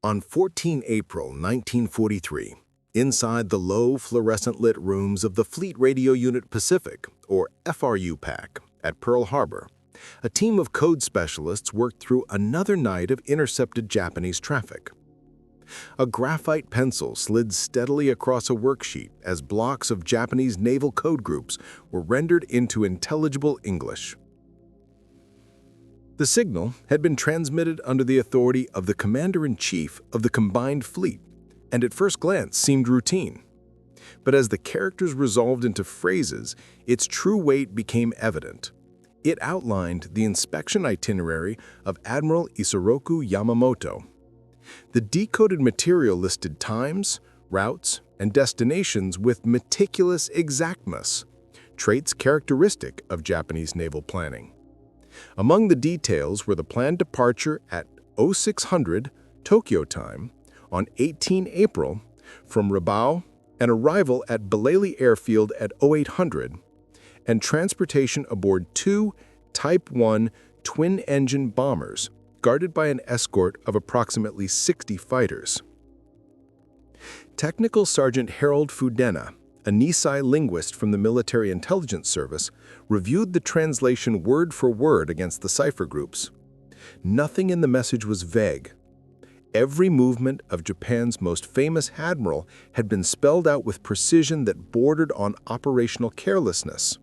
On 14 April 1943, inside the low fluorescent-lit rooms of the Fleet Radio Unit Pacific, or FRU PAC, at Pearl Harbor, a team of code specialists worked through another night of intercepted Japanese traffic. A graphite pencil slid steadily across a worksheet as blocks of Japanese naval code groups were rendered into intelligible English. The signal had been transmitted under the authority of the Commander-in-Chief of the Combined Fleet, and at first glance seemed routine. But as the characters resolved into phrases, its true weight became evident. It outlined the inspection itinerary of Admiral Isoroku Yamamoto. The decoded material listed times, routes, and destinations with meticulous exactness, traits characteristic of Japanese naval planning. Among the details were the planned departure at 0600 Tokyo time on 18 April from Rabaul and arrival at Bilali Airfield at 0800, and transportation aboard 2 Type 1 twin-engine bombers guarded by an escort of approximately 60 fighters. Technical Sergeant Harold Fudena, a Nisei linguist from the Military Intelligence Service, reviewed the translation word for word against the cipher groups. Nothing in the message was vague. Every movement of Japan's most famous admiral had been spelled out with precision that bordered on operational carelessness.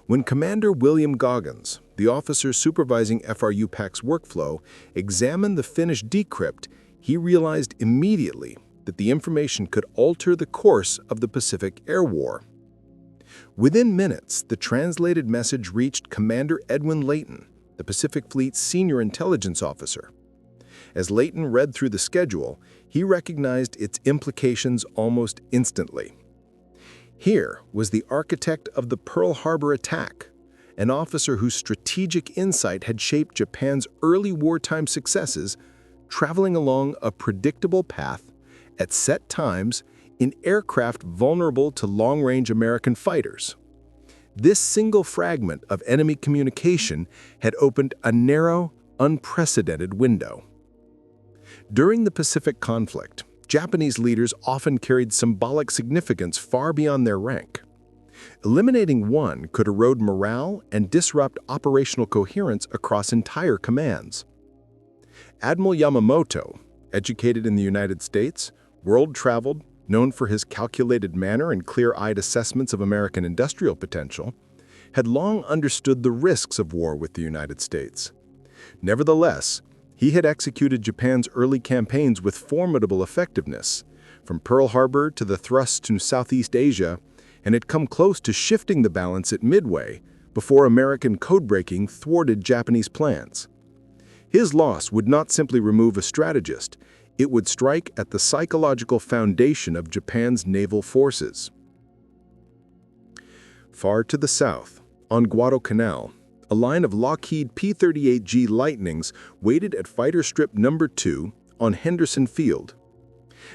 When Commander William Goggins, the officer supervising FRU PAC's workflow, examined the finished decrypt, he realized immediately that the information could alter the course of the Pacific Air War. Within minutes, the translated message reached Commander Edwin Layton, the Pacific Fleet's senior intelligence officer. As Layton read through the schedule, he recognized its implications almost instantly. Here was the architect of the Pearl Harbor attack, an officer whose strategic insight had shaped Japan's early wartime successes, traveling along a predictable path at set times in aircraft vulnerable to long-range American fighters. This single fragment of enemy communication had opened a narrow, unprecedented window. During the Pacific conflict, Japanese leaders often carried symbolic significance far beyond their rank. Eliminating one could erode morale and disrupt operational coherence across entire commands. Admiral Yamamoto, educated in the United States, world-traveled, known for his calculated manner and clear-eyed assessments of American industrial potential, had long understood the risks of war with the United States. Nevertheless, he had executed Japan's early campaigns with formidable effectiveness, from Pearl Harbor to the thrust to Southeast Asia, and had come close to shifting the balance at Midway before American code-breaking thwarted Japanese plans. His loss would not simply remove a strategist, it would strike at the psychological foundation of Japan's naval forces. Far to the south, on Guadalcanal, a line of Lockheed P-38G Lightnings waited at Fighter Strip No. 2 on Henderson Field.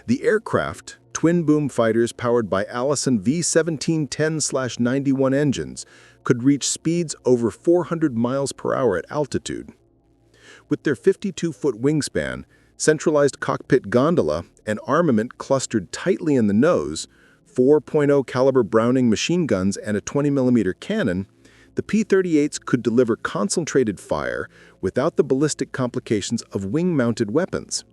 The aircraft, twin-boom fighters powered by Allison V-1710/91 engines, could reach speeds over 400 miles per hour at altitude. With their 52-foot wingspan, centralized cockpit gondola, and armament clustered tightly in the nose, 4.0 caliber Browning machine guns and a 20mm cannon, the P-38s could deliver concentrated fire without the ballistic complications of wing-mounted weapons.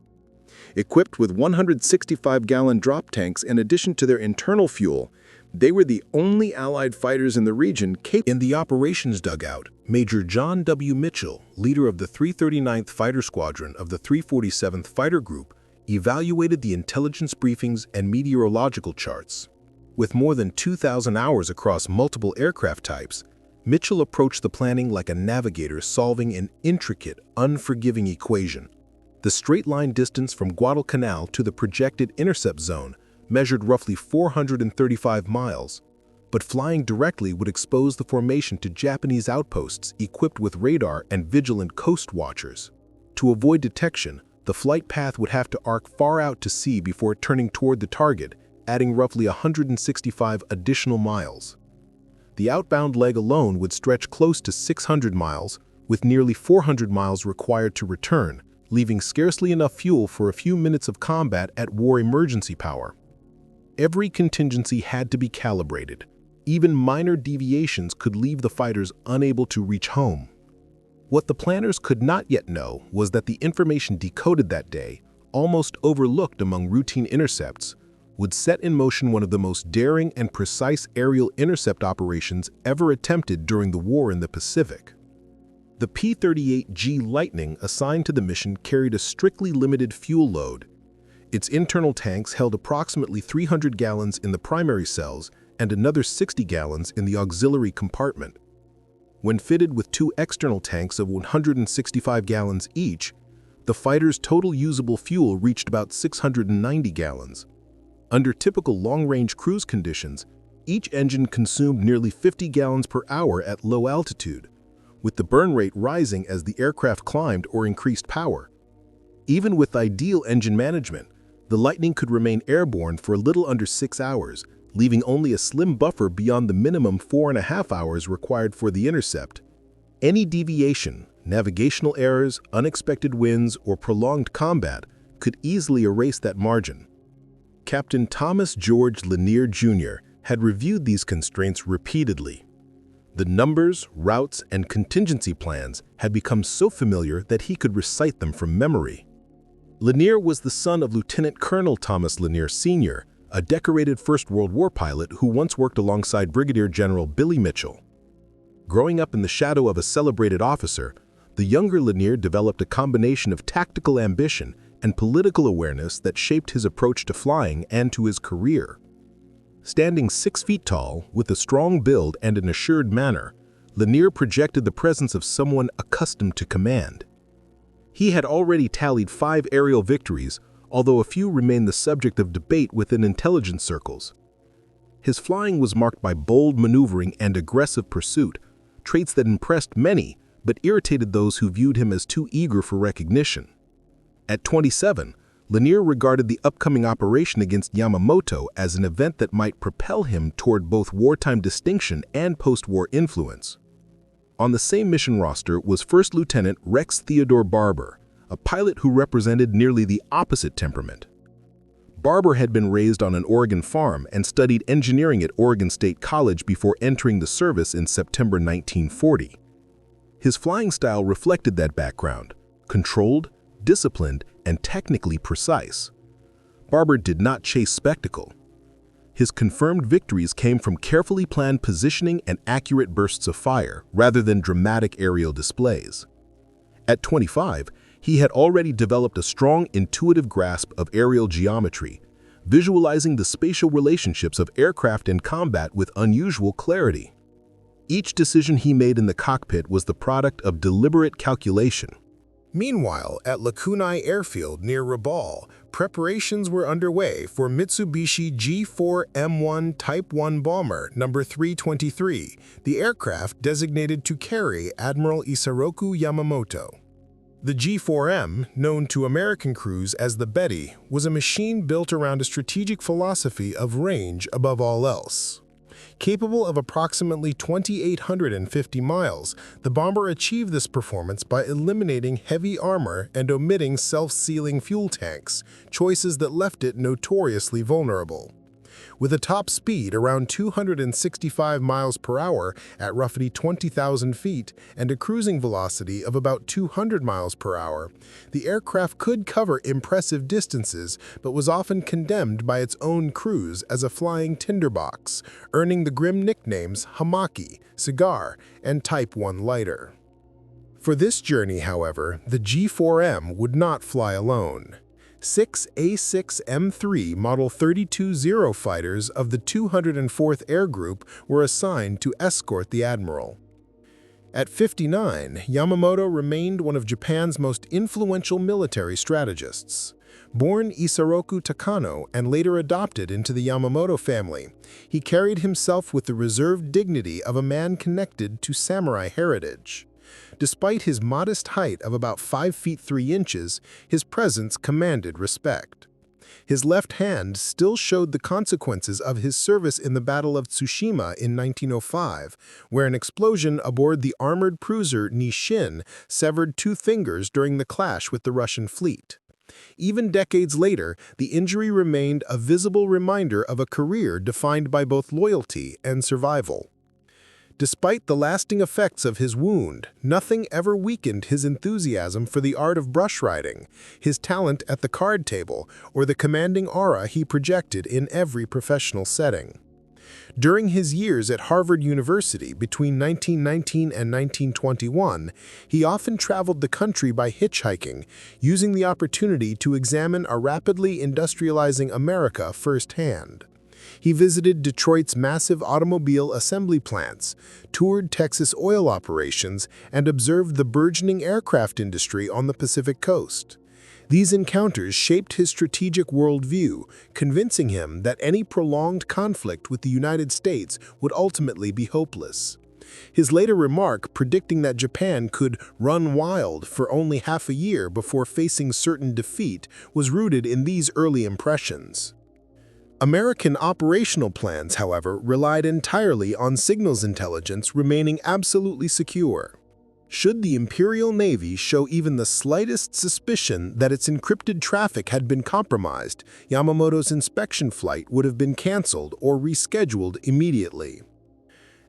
Equipped with 165-gallon drop tanks in addition to their internal fuel, they were the only Allied fighters in the region capable. In the operations dugout, Major John W. Mitchell, leader of the 339th Fighter Squadron of the 347th Fighter Group, evaluated the intelligence briefings and meteorological charts. With more than 2,000 hours across multiple aircraft types, Mitchell approached the planning like a navigator solving an intricate, unforgiving equation. The straight-line distance from Guadalcanal to the projected intercept zone measured roughly 435 miles, but flying directly would expose the formation to Japanese outposts equipped with radar and vigilant coast watchers. To avoid detection, the flight path would have to arc far out to sea before turning toward the target, adding roughly 165 additional miles. The outbound leg alone would stretch close to 600 miles, with nearly 400 miles required to return, leaving scarcely enough fuel for a few minutes of combat at war emergency power. Every contingency had to be calibrated. Even minor deviations could leave the fighters unable to reach home. What the planners could not yet know was that the information decoded that day, almost overlooked among routine intercepts, would set in motion one of the most daring and precise aerial intercept operations ever attempted during the war in the Pacific. The P-38G Lightning assigned to the mission carried a strictly limited fuel load. Its internal tanks held approximately 300 gallons in the primary cells and another 60 gallons in the auxiliary compartment. When fitted with two external tanks of 165 gallons each, the fighter's total usable fuel reached about 690 gallons. Under typical long-range cruise conditions, each engine consumed nearly 50 gallons per hour at low altitude, with the burn rate rising as the aircraft climbed or increased power. Even with ideal engine management, the Lightning could remain airborne for a little under 6 hours, leaving only a slim buffer beyond the minimum 4.5 hours required for the intercept. Any deviation, navigational errors, unexpected winds, or prolonged combat could easily erase that margin. Captain Thomas George Lanier Jr. had reviewed these constraints repeatedly. The numbers, routes, and contingency plans had become so familiar that he could recite them from memory. Lanier was the son of Lieutenant Colonel Thomas Lanier Sr., a decorated First World War pilot who once worked alongside Brigadier General Billy Mitchell. Growing up in the shadow of a celebrated officer, the younger Lanier developed a combination of tactical ambition and political awareness that shaped his approach to flying and to his career. Standing 6 feet tall, with a strong build and an assured manner, Lanier projected the presence of someone accustomed to command. He had already tallied 5 aerial victories, although a few remained the subject of debate within intelligence circles. His flying was marked by bold maneuvering and aggressive pursuit, traits that impressed many but irritated those who viewed him as too eager for recognition. At 27, Lanier regarded the upcoming operation against Yamamoto as an event that might propel him toward both wartime distinction and post-war influence. On the same mission roster was First Lieutenant Rex Theodore Barber, a pilot who represented nearly the opposite temperament. Barber had been raised on an Oregon farm and studied engineering at Oregon State College before entering the service in September 1940. His flying style reflected that background, controlled, disciplined, and technically precise. Barber did not chase spectacle. His confirmed victories came from carefully planned positioning and accurate bursts of fire, rather than dramatic aerial displays. At 25, he had already developed a strong intuitive grasp of aerial geometry, visualizing the spatial relationships of aircraft in combat with unusual clarity. Each decision he made in the cockpit was the product of deliberate calculation. Meanwhile, at Lakunai Airfield near Rabaul, preparations were underway for Mitsubishi G4M1 Type 1 bomber No. 323, the aircraft designated to carry Admiral Isoroku Yamamoto. The G4M, known to American crews as the Betty, was a machine built around a strategic philosophy of range above all else. Capable of approximately 2,850 miles, the bomber achieved this performance by eliminating heavy armor and omitting self-sealing fuel tanks, choices that left it notoriously vulnerable. With a top speed around 265 miles per hour at roughly 20,000 feet and a cruising velocity of about 200 miles per hour, the aircraft could cover impressive distances but was often condemned by its own crews as a flying tinderbox, earning the grim nicknames Hamaki, Cigar, and Type 1 Lighter. For this journey, however, the G4M would not fly alone. 6 A6M3 Model 32-0 fighters of the 204th Air Group were assigned to escort the Admiral. At 59, Yamamoto remained one of Japan's most influential military strategists. Born Isoroku Takano and later adopted into the Yamamoto family, he carried himself with the reserved dignity of a man connected to samurai heritage. Despite his modest height of about 5 feet 3 inches, his presence commanded respect. His left hand still showed the consequences of his service in the Battle of Tsushima in 1905, where an explosion aboard the armored cruiser Nishin severed 2 fingers during the clash with the Russian fleet. Even decades later, the injury remained a visible reminder of a career defined by both loyalty and survival. Despite the lasting effects of his wound, nothing ever weakened his enthusiasm for the art of brush riding, his talent at the card table, or the commanding aura he projected in every professional setting. During his years at Harvard University between 1919 and 1921, he often traveled the country by hitchhiking, using the opportunity to examine a rapidly industrializing America firsthand. He visited Detroit's massive automobile assembly plants, toured Texas oil operations, and observed the burgeoning aircraft industry on the Pacific coast. These encounters shaped his strategic worldview, convincing him that any prolonged conflict with the United States would ultimately be hopeless. His later remark predicting that Japan could run wild for only half a year before facing certain defeat was rooted in these early impressions. American operational plans, however, relied entirely on signals intelligence remaining absolutely secure. Should the Imperial Navy show even the slightest suspicion that its encrypted traffic had been compromised, Yamamoto's inspection flight would have been canceled or rescheduled immediately.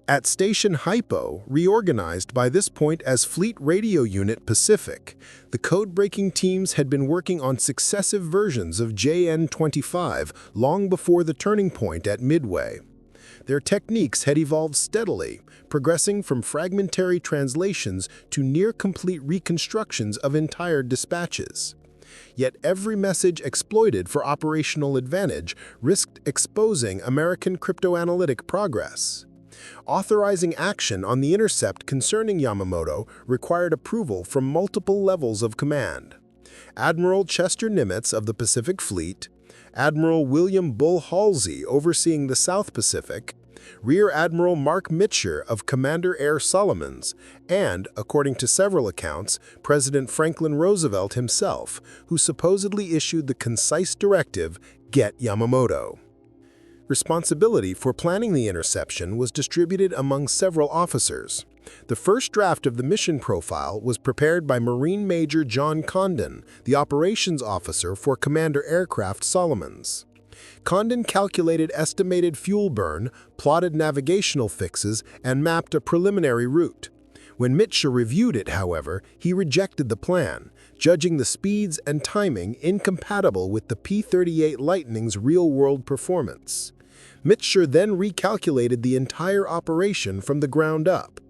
At Station Hypo, reorganized by this point as Fleet Radio Unit Pacific, the code-breaking teams had been working on successive versions of JN-25 long before the turning point at Midway. Their techniques had evolved steadily, progressing from fragmentary translations to near-complete reconstructions of entire dispatches. Yet every message exploited for operational advantage risked exposing American cryptoanalytic progress. Authorizing action on the intercept concerning Yamamoto required approval from multiple levels of command. Admiral Chester Nimitz of the Pacific Fleet, Admiral William Bull Halsey overseeing the South Pacific, Rear Admiral Mark Mitscher of Commander Air Solomons, and, according to several accounts, President Franklin Roosevelt himself, who supposedly issued the concise directive, "Get Yamamoto." Responsibility for planning the interception was distributed among several officers. The first draft of the mission profile was prepared by Marine Major John Condon, the operations officer for Commander Aircraft Solomons. Condon calculated estimated fuel burn, plotted navigational fixes, and mapped a preliminary route. When Mitscher reviewed it, however, he rejected the plan, judging the speeds and timing incompatible with the P-38 Lightning's real-world performance. Mitscher then recalculated the entire operation from the ground up.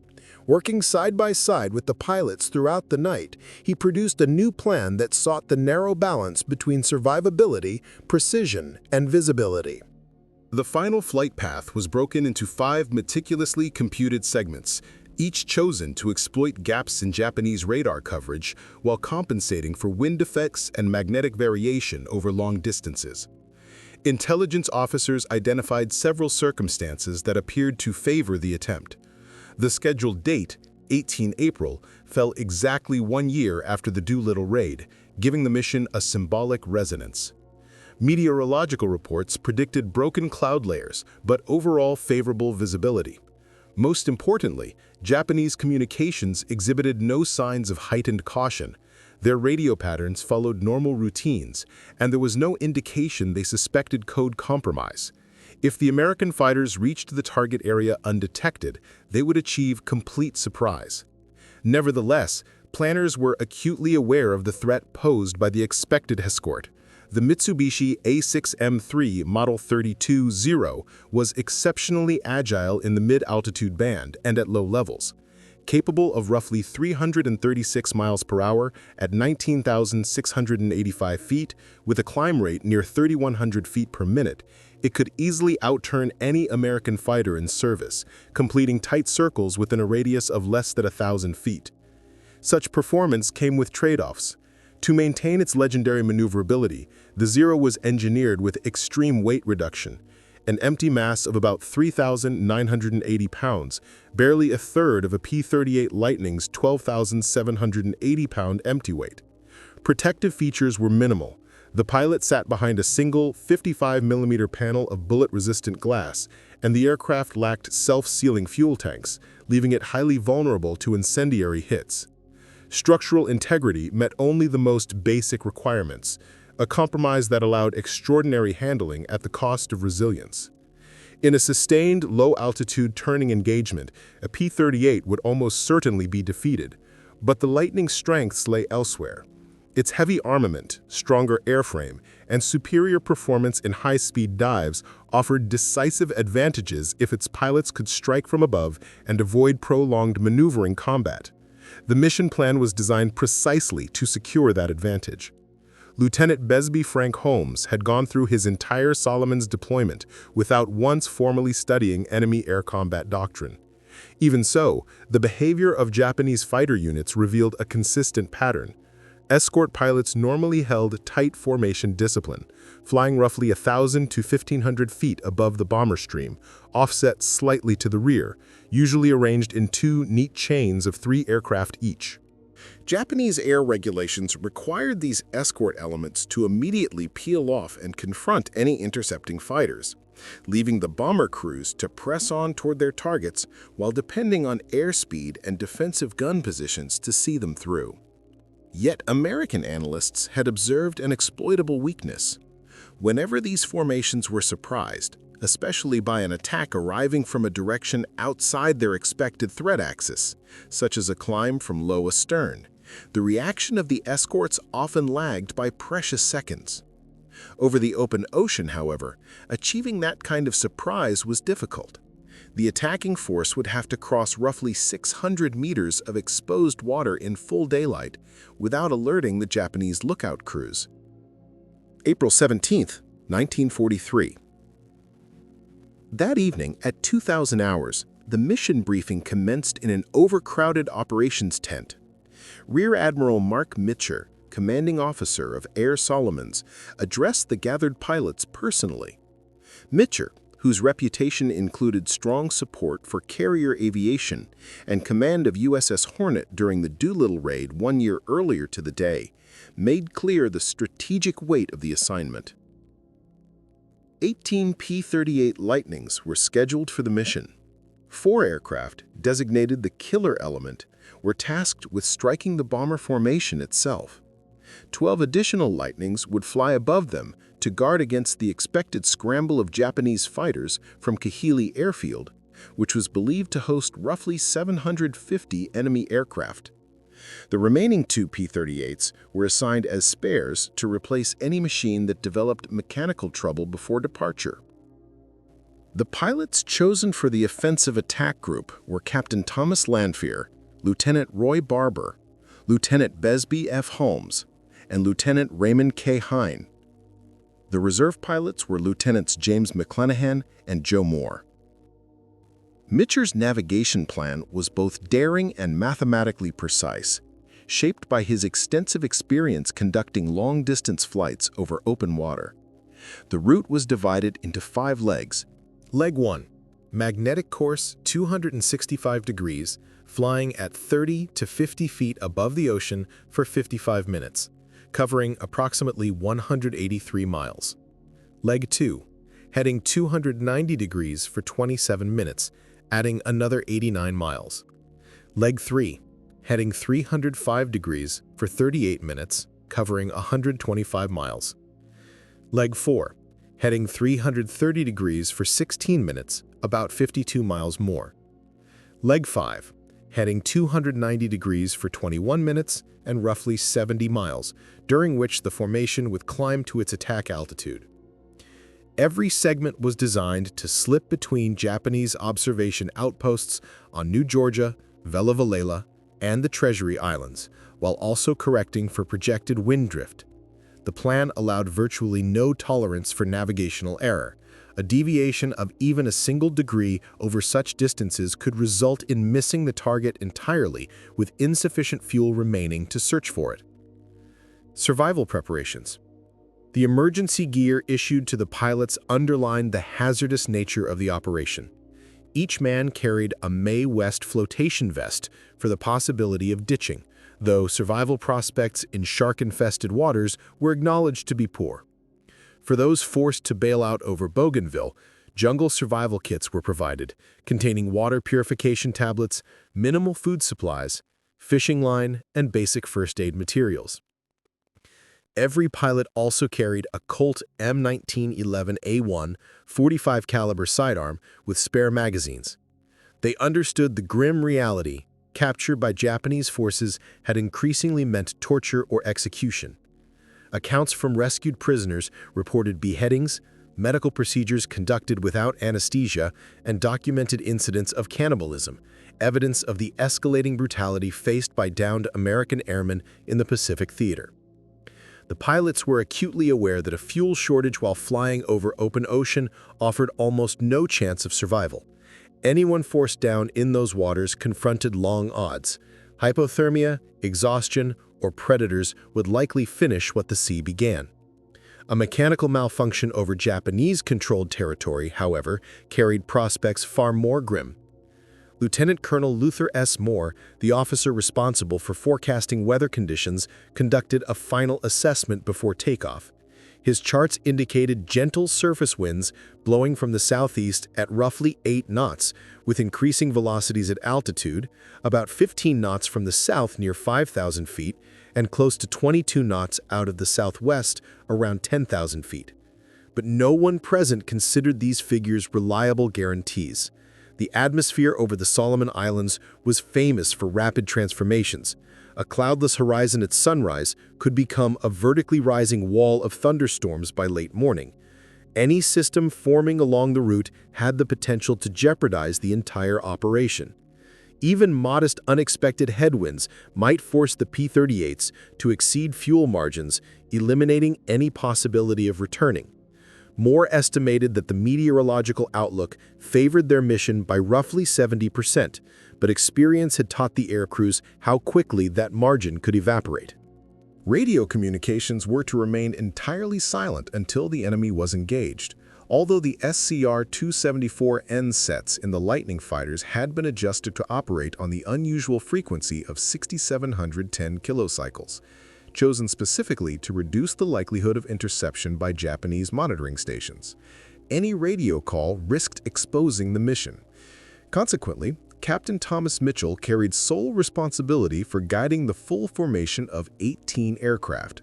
Working side by side with the pilots throughout the night, he produced a new plan that sought the narrow balance between survivability, precision, and visibility. The final flight path was broken into 5 meticulously computed segments, each chosen to exploit gaps in Japanese radar coverage while compensating for wind effects and magnetic variation over long distances. Intelligence officers identified several circumstances that appeared to favor the attempt. The scheduled date, 18 April, fell exactly 1 year after the Doolittle Raid, giving the mission a symbolic resonance. Meteorological reports predicted broken cloud layers, but overall favorable visibility. Most importantly, Japanese communications exhibited no signs of heightened caution. Their radio patterns followed normal routines, and there was no indication they suspected code compromise. If the American fighters reached the target area undetected, they would achieve complete surprise. Nevertheless, planners were acutely aware of the threat posed by the expected escort. The Mitsubishi A6M3 Model 32-0 was exceptionally agile in the mid-altitude band and at low levels. Capable of roughly 336 miles per hour at 19,685 feet, with a climb rate near 3,100 feet per minute, it could easily outturn any American fighter in service, completing tight circles within a radius of less than 1,000 feet. Such performance came with trade-offs. To maintain its legendary maneuverability, the Zero was engineered with extreme weight reduction. An empty mass of about 3,980 pounds, barely a third of a P-38 Lightning's 12,780-pound empty weight. Protective features were minimal. The pilot sat behind a single 55mm panel of bullet-resistant glass, and the aircraft lacked self-sealing fuel tanks, leaving it highly vulnerable to incendiary hits. Structural integrity met only the most basic requirements, a compromise that allowed extraordinary handling at the cost of resilience. In a sustained, low-altitude turning engagement, a P-38 would almost certainly be defeated, but the Lightning's strengths lay elsewhere. Its heavy armament, stronger airframe, and superior performance in high-speed dives offered decisive advantages if its pilots could strike from above and avoid prolonged maneuvering combat. The mission plan was designed precisely to secure that advantage. Lieutenant Besby Frank Holmes had gone through his entire Solomon's deployment without once formally studying enemy air combat doctrine. Even so, the behavior of Japanese fighter units revealed a consistent pattern. Escort pilots normally held tight formation discipline, flying roughly 1,000 to 1,500 feet above the bomber stream, offset slightly to the rear, usually arranged in two neat chains of 3 aircraft each. Japanese air regulations required these escort elements to immediately peel off and confront any intercepting fighters, leaving the bomber crews to press on toward their targets while depending on airspeed and defensive gun positions to see them through. Yet American analysts had observed an exploitable weakness. Whenever these formations were surprised, especially by an attack arriving from a direction outside their expected threat axis, such as a climb from low astern, the reaction of the escorts often lagged by precious seconds. Over the open ocean, however, achieving that kind of surprise was difficult. The attacking force would have to cross roughly 600 meters of exposed water in full daylight without alerting the Japanese lookout crews. April 17, 1943. That evening, at 2,000 hours, the mission briefing commenced in an overcrowded operations tent. Rear Admiral Mark Mitcher, commanding officer of Air Solomons, addressed the gathered pilots personally. Mitcher, whose reputation included strong support for carrier aviation and command of USS Hornet during the Doolittle Raid 1 year earlier to the day, made clear the strategic weight of the assignment. 18 P-38 Lightnings were scheduled for the mission. 4 aircraft, designated the killer element, were tasked with striking the bomber formation itself. 12 additional Lightnings would fly above them to guard against the expected scramble of Japanese fighters from Kahili Airfield, which was believed to host roughly 750 enemy aircraft. The remaining 2 P-38s were assigned as spares to replace any machine that developed mechanical trouble before departure. The pilots chosen for the offensive attack group were Captain Thomas Lanphier, Lieutenant Roy Barber, Lieutenant Besby F. Holmes, and Lieutenant Raymond K. Hine. The reserve pilots were Lieutenants James McClenahan and Joe Moore. Mitcher's navigation plan was both daring and mathematically precise, shaped by his extensive experience conducting long-distance flights over open water. The route was divided into 5 legs. Leg 1. Magnetic course 265 degrees, flying at 30 to 50 feet above the ocean for 55 minutes, covering approximately 183 miles. Leg 2. Heading 290 degrees for 27 minutes, adding another 89 miles. Leg 3. Heading 305 degrees for 38 minutes, covering 125 miles. Leg 4. Heading 330 degrees for 16 minutes, about 52 miles more. Leg 5. Heading 290 degrees for 21 minutes and roughly 70 miles, during which the formation would climb to its attack altitude. Every segment was designed to slip between Japanese observation outposts on New Georgia, Vela Vellela, and the Treasury Islands, while also correcting for projected wind drift. The plan allowed virtually no tolerance for navigational error. A deviation of even a single degree over such distances could result in missing the target entirely, with insufficient fuel remaining to search for it. Survival preparations. The emergency gear issued to the pilots underlined the hazardous nature of the operation. Each man carried a Mae West flotation vest for the possibility of ditching, though survival prospects in shark-infested waters were acknowledged to be poor. For those forced to bail out over Bougainville, jungle survival kits were provided, containing water purification tablets, minimal food supplies, fishing line, and basic first aid materials. Every pilot also carried a Colt M1911A1 .45 caliber sidearm with spare magazines. They understood the grim reality: capture by Japanese forces had increasingly meant torture or execution. Accounts from rescued prisoners reported beheadings, medical procedures conducted without anesthesia, and documented incidents of cannibalism, evidence of the escalating brutality faced by downed American airmen in the Pacific theater. The pilots were acutely aware that a fuel shortage while flying over open ocean offered almost no chance of survival. Anyone forced down in those waters confronted long odds. Hypothermia, exhaustion, or predators would likely finish what the sea began. A mechanical malfunction over Japanese-controlled territory, however, carried prospects far more grim. Lieutenant Colonel Luther S. Moore, the officer responsible for forecasting weather conditions, conducted a final assessment before takeoff. His charts indicated gentle surface winds blowing from the southeast at roughly 8 knots, with increasing velocities at altitude, about 15 knots from the south near 5,000 feet, and close to 22 knots out of the southwest around 10,000 feet. But no one present considered these figures reliable guarantees. The atmosphere over the Solomon Islands was famous for rapid transformations. A cloudless horizon at sunrise could become a vertically rising wall of thunderstorms by late morning. Any system forming along the route had the potential to jeopardize the entire operation. Even modest unexpected headwinds might force the P-38s to exceed fuel margins, eliminating any possibility of returning. Moore estimated that the meteorological outlook favored their mission by roughly 70%, but experience had taught the air crews how quickly that margin could evaporate. Radio communications were to remain entirely silent until the enemy was engaged, although the SCR-274N sets in the Lightning fighters had been adjusted to operate on the unusual frequency of 6,710 kilocycles, chosen specifically to reduce the likelihood of interception by Japanese monitoring stations. Any radio call risked exposing the mission. Consequently, Captain Thomas Mitchell carried sole responsibility for guiding the full formation of 18 aircraft.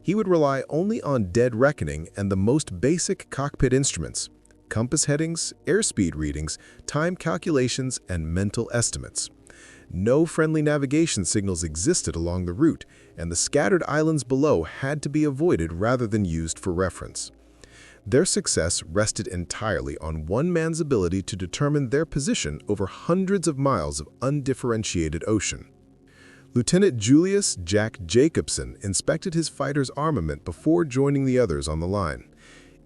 He would rely only on dead reckoning and the most basic cockpit instruments: compass headings, airspeed readings, time calculations, and mental estimates. No friendly navigation signals existed along the route, and the scattered islands below had to be avoided rather than used for reference. Their success rested entirely on one man's ability to determine their position over hundreds of miles of undifferentiated ocean. Lieutenant Julius Jack Jacobson inspected his fighter's armament before joining the others on the line.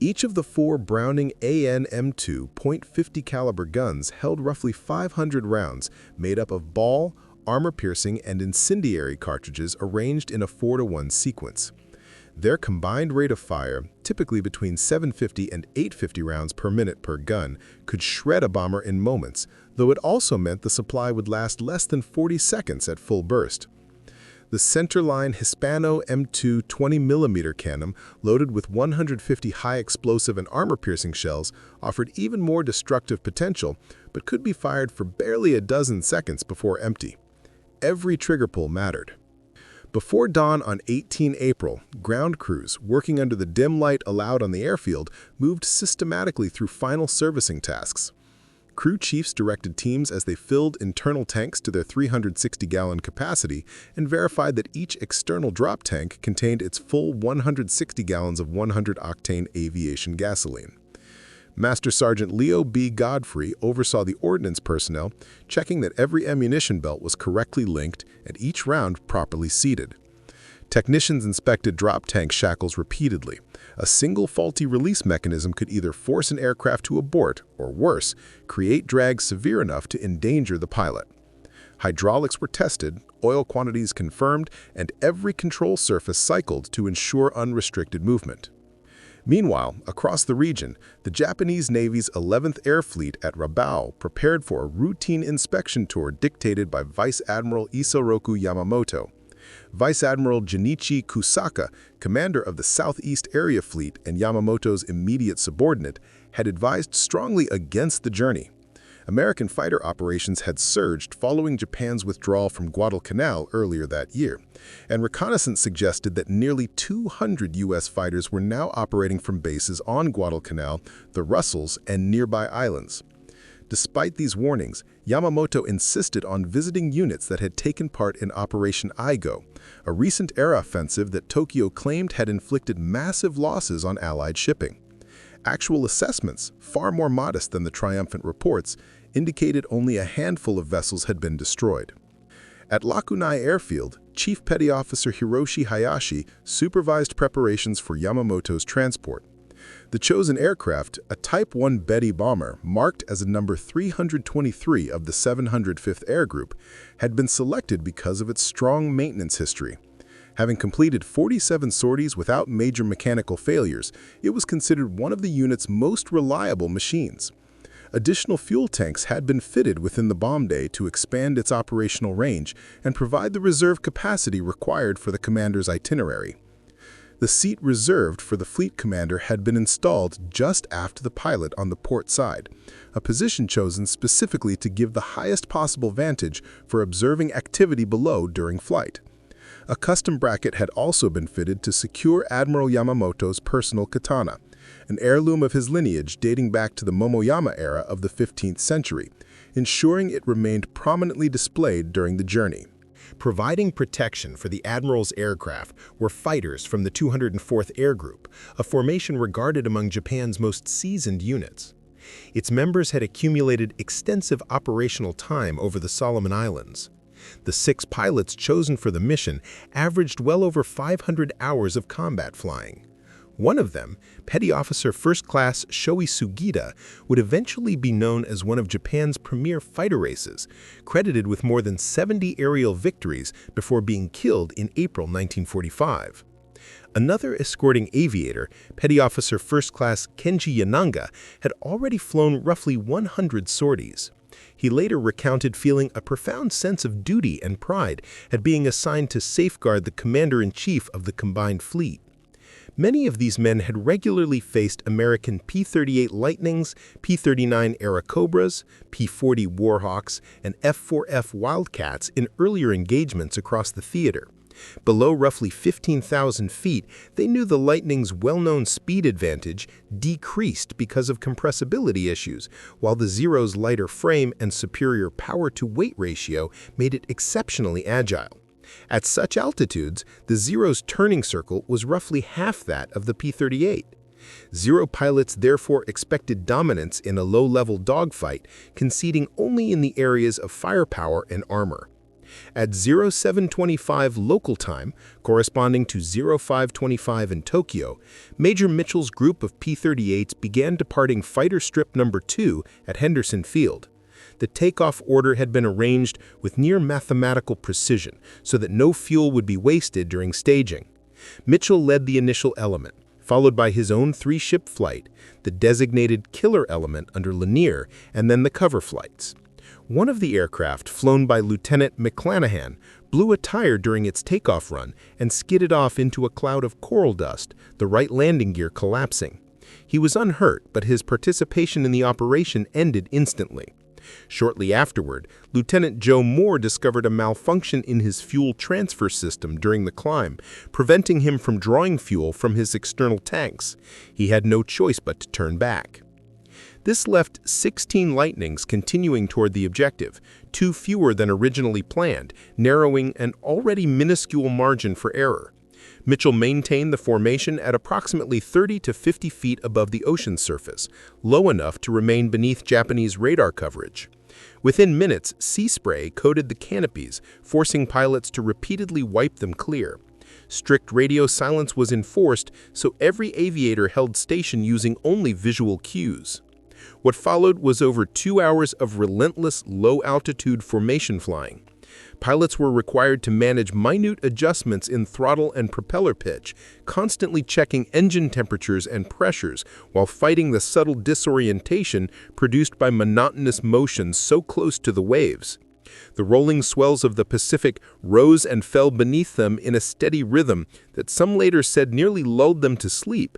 Each of the 4 Browning AN-M2 .50 caliber guns held roughly 500 rounds made up of ball, armor-piercing, and incendiary cartridges arranged in a 4-to-1 sequence. Their combined rate of fire, typically between 750 and 850 rounds per minute per gun, could shred a bomber in moments, though it also meant the supply would last less than 40 seconds at full burst. The centerline Hispano M2 20mm cannon, loaded with 150 high-explosive and armor-piercing shells, offered even more destructive potential, but could be fired for barely a dozen seconds before empty. Every trigger pull mattered. Before dawn on 18 April, ground crews, working under the dim light allowed on the airfield, moved systematically through final servicing tasks. Crew chiefs directed teams as they filled internal tanks to their 360-gallon capacity and verified that each external drop tank contained its full 160 gallons of 100-octane aviation gasoline. Master Sergeant Leo B. Godfrey oversaw the ordnance personnel, checking that every ammunition belt was correctly linked and each round properly seated. Technicians inspected drop tank shackles repeatedly. A single faulty release mechanism could either force an aircraft to abort, or worse, create drag severe enough to endanger the pilot. Hydraulics were tested, oil quantities confirmed, and every control surface cycled to ensure unrestricted movement. Meanwhile, across the region, the Japanese Navy's 11th Air Fleet at Rabaul prepared for a routine inspection tour dictated by Vice Admiral Isoroku Yamamoto. Vice Admiral Junichi Kusaka, commander of the Southeast Area Fleet and Yamamoto's immediate subordinate, had advised strongly against the journey. American fighter operations had surged following Japan's withdrawal from Guadalcanal earlier that year, and reconnaissance suggested that nearly 200 U.S. fighters were now operating from bases on Guadalcanal, the Russells, and nearby islands. Despite these warnings, Yamamoto insisted on visiting units that had taken part in Operation Aigo, a recent air offensive that Tokyo claimed had inflicted massive losses on Allied shipping. Actual assessments, far more modest than the triumphant reports, indicated only a handful of vessels had been destroyed. At Lakunai Airfield, Chief Petty Officer Hiroshi Hayashi supervised preparations for Yamamoto's transport. The chosen aircraft, a Type 1 Betty bomber marked as a number 323 of the 705th Air Group, had been selected because of its strong maintenance history. Having completed 47 sorties without major mechanical failures, it was considered one of the unit's most reliable machines. Additional fuel tanks had been fitted within the bomb bay to expand its operational range and provide the reserve capacity required for the commander's itinerary. The seat reserved for the fleet commander had been installed just aft the pilot on the port side, a position chosen specifically to give the highest possible vantage for observing activity below during flight. A custom bracket had also been fitted to secure Admiral Yamamoto's personal katana, an heirloom of his lineage dating back to the Momoyama era of the 15th century, ensuring it remained prominently displayed during the journey. Providing protection for the Admiral's aircraft were fighters from the 204th Air Group, a formation regarded among Japan's most seasoned units. Its members had accumulated extensive operational time over the Solomon Islands. The 6 pilots chosen for the mission averaged well over 500 hours of combat flying. One of them, Petty Officer First Class Shoei Sugita, would eventually be known as one of Japan's premier fighter aces, credited with more than 70 aerial victories before being killed in April 1945. Another escorting aviator, Petty Officer First Class Kenji Yananga, had already flown roughly 100 sorties. He later recounted feeling a profound sense of duty and pride at being assigned to safeguard the commander-in-chief of the combined fleet. Many of these men had regularly faced American P-38 Lightnings, P-39 Airacobras, P-40 Warhawks, and F-4F Wildcats in earlier engagements across the theater. Below roughly 15,000 feet, they knew the Lightning's well-known speed advantage decreased because of compressibility issues, while the Zero's lighter frame and superior power-to-weight ratio made it exceptionally agile. At such altitudes, the Zero's turning circle was roughly half that of the P-38. Zero pilots therefore expected dominance in a low-level dogfight, conceding only in the areas of firepower and armor. At 0725 local time, corresponding to 0525 in Tokyo, Major Mitchell's group of P-38s began departing Fighter Strip No. 2 at Henderson Field. The takeoff order had been arranged with near mathematical precision so that no fuel would be wasted during staging. Mitchell led the initial element, followed by his own 3-ship flight, the designated killer element under Lanier, and then the cover flights. One of the aircraft, flown by Lieutenant McClanahan, blew a tire during its takeoff run and skidded off into a cloud of coral dust, the right landing gear collapsing. He was unhurt, but his participation in the operation ended instantly. Shortly afterward, Lieutenant Joe Moore discovered a malfunction in his fuel transfer system during the climb, preventing him from drawing fuel from his external tanks. He had no choice but to turn back. This left 16 Lightnings continuing toward the objective, 2 fewer than originally planned, narrowing an already minuscule margin for error. Mitchell maintained the formation at approximately 30 to 50 feet above the ocean surface, low enough to remain beneath Japanese radar coverage. Within minutes, sea spray coated the canopies, forcing pilots to repeatedly wipe them clear. Strict radio silence was enforced, so every aviator held station using only visual cues. What followed was over 2 hours of relentless low-altitude formation flying. Pilots were required to manage minute adjustments in throttle and propeller pitch, constantly checking engine temperatures and pressures while fighting the subtle disorientation produced by monotonous motion so close to the waves. The rolling swells of the Pacific rose and fell beneath them in a steady rhythm that some later said nearly lulled them to sleep.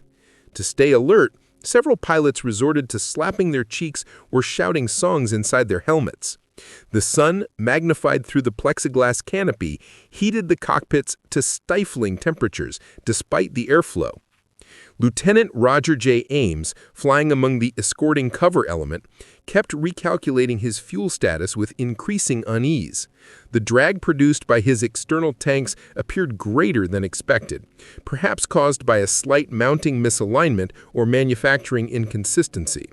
To stay alert, several pilots resorted to slapping their cheeks or shouting songs inside their helmets. The sun, magnified through the plexiglass canopy, heated the cockpits to stifling temperatures despite the airflow. Lieutenant Roger J. Ames, flying among the escorting cover element, kept recalculating his fuel status with increasing unease. The drag produced by his external tanks appeared greater than expected, perhaps caused by a slight mounting misalignment or manufacturing inconsistency.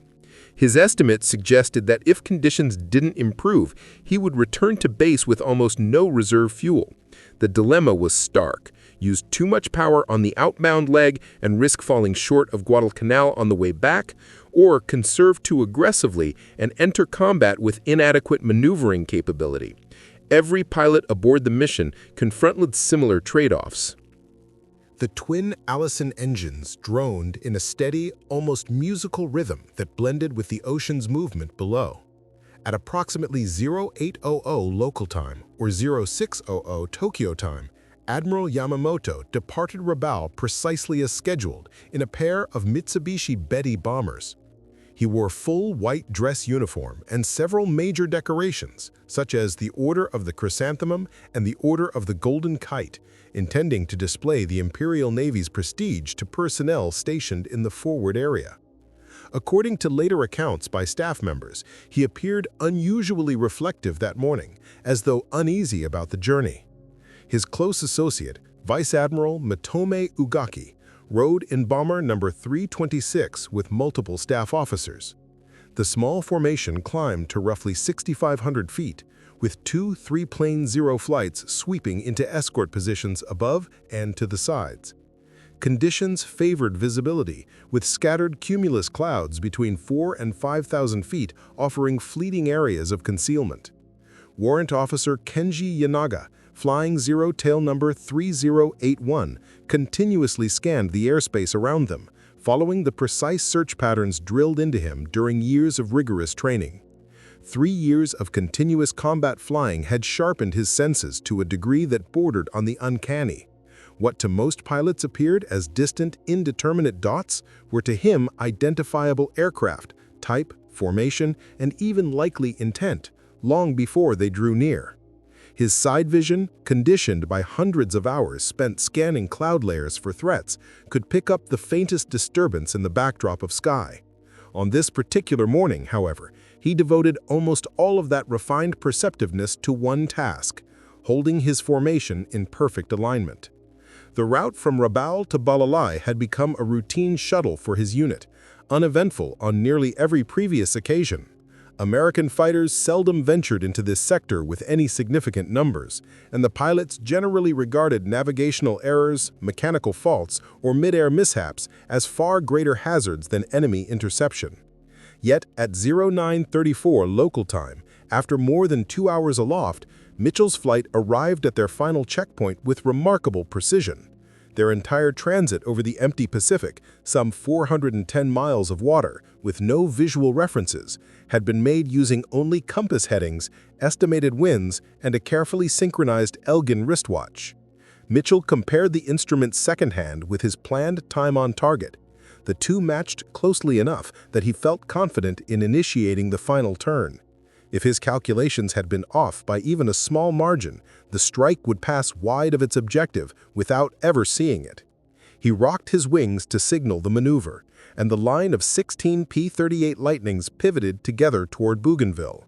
His estimate suggested that if conditions didn't improve, he would return to base with almost no reserve fuel. The dilemma was stark: use too much power on the outbound leg and risk falling short of Guadalcanal on the way back, or conserve too aggressively and enter combat with inadequate maneuvering capability. Every pilot aboard the mission confronted similar trade-offs. The twin Allison engines droned in a steady, almost musical rhythm that blended with the ocean's movement below. At approximately 0800 local time or 0600 Tokyo time, Admiral Yamamoto departed Rabaul precisely as scheduled in a pair of Mitsubishi Betty bombers. He wore full white dress uniform and several major decorations, such as the Order of the Chrysanthemum and the Order of the Golden Kite, intending to display the Imperial Navy's prestige to personnel stationed in the forward area. According to later accounts by staff members, he appeared unusually reflective that morning, as though uneasy about the journey. His close associate, Vice Admiral Matome Ugaki, rode in bomber number 326 with multiple staff officers. The small formation climbed to roughly 6,500 feet, with 2 3-plane Zero flights sweeping into escort positions above and to the sides. Conditions favored visibility, with scattered cumulus clouds between 4,000 and 5,000 feet offering fleeting areas of concealment. Warrant Officer Kenji Yanaga, flying Zero tail number 3081, continuously scanned the airspace around them, following the precise search patterns drilled into him during years of rigorous training. 3 years of continuous combat flying had sharpened his senses to a degree that bordered on the uncanny. What to most pilots appeared as distant, indeterminate dots were to him identifiable aircraft, type, formation, and even likely intent, long before they drew near. His side vision, conditioned by hundreds of hours spent scanning cloud layers for threats, could pick up the faintest disturbance in the backdrop of sky. On this particular morning, however, he devoted almost all of that refined perceptiveness to one task: holding his formation in perfect alignment. The route from Rabaul to Balalai had become a routine shuttle for his unit, uneventful on nearly every previous occasion. American fighters seldom ventured into this sector with any significant numbers, and the pilots generally regarded navigational errors, mechanical faults, or mid-air mishaps as far greater hazards than enemy interception. Yet at 0934 local time, after more than 2 hours aloft, Mitchell's flight arrived at their final checkpoint with remarkable precision. Their entire transit over the empty Pacific, some 410 miles of water, with no visual references, had been made using only compass headings, estimated winds, and a carefully synchronized Elgin wristwatch. Mitchell compared the instrument's second hand with his planned time on target. The two matched closely enough that he felt confident in initiating the final turn. If his calculations had been off by even a small margin, the strike would pass wide of its objective without ever seeing it. He rocked his wings to signal the maneuver, and the line of 16 P-38 Lightnings pivoted together toward Bougainville.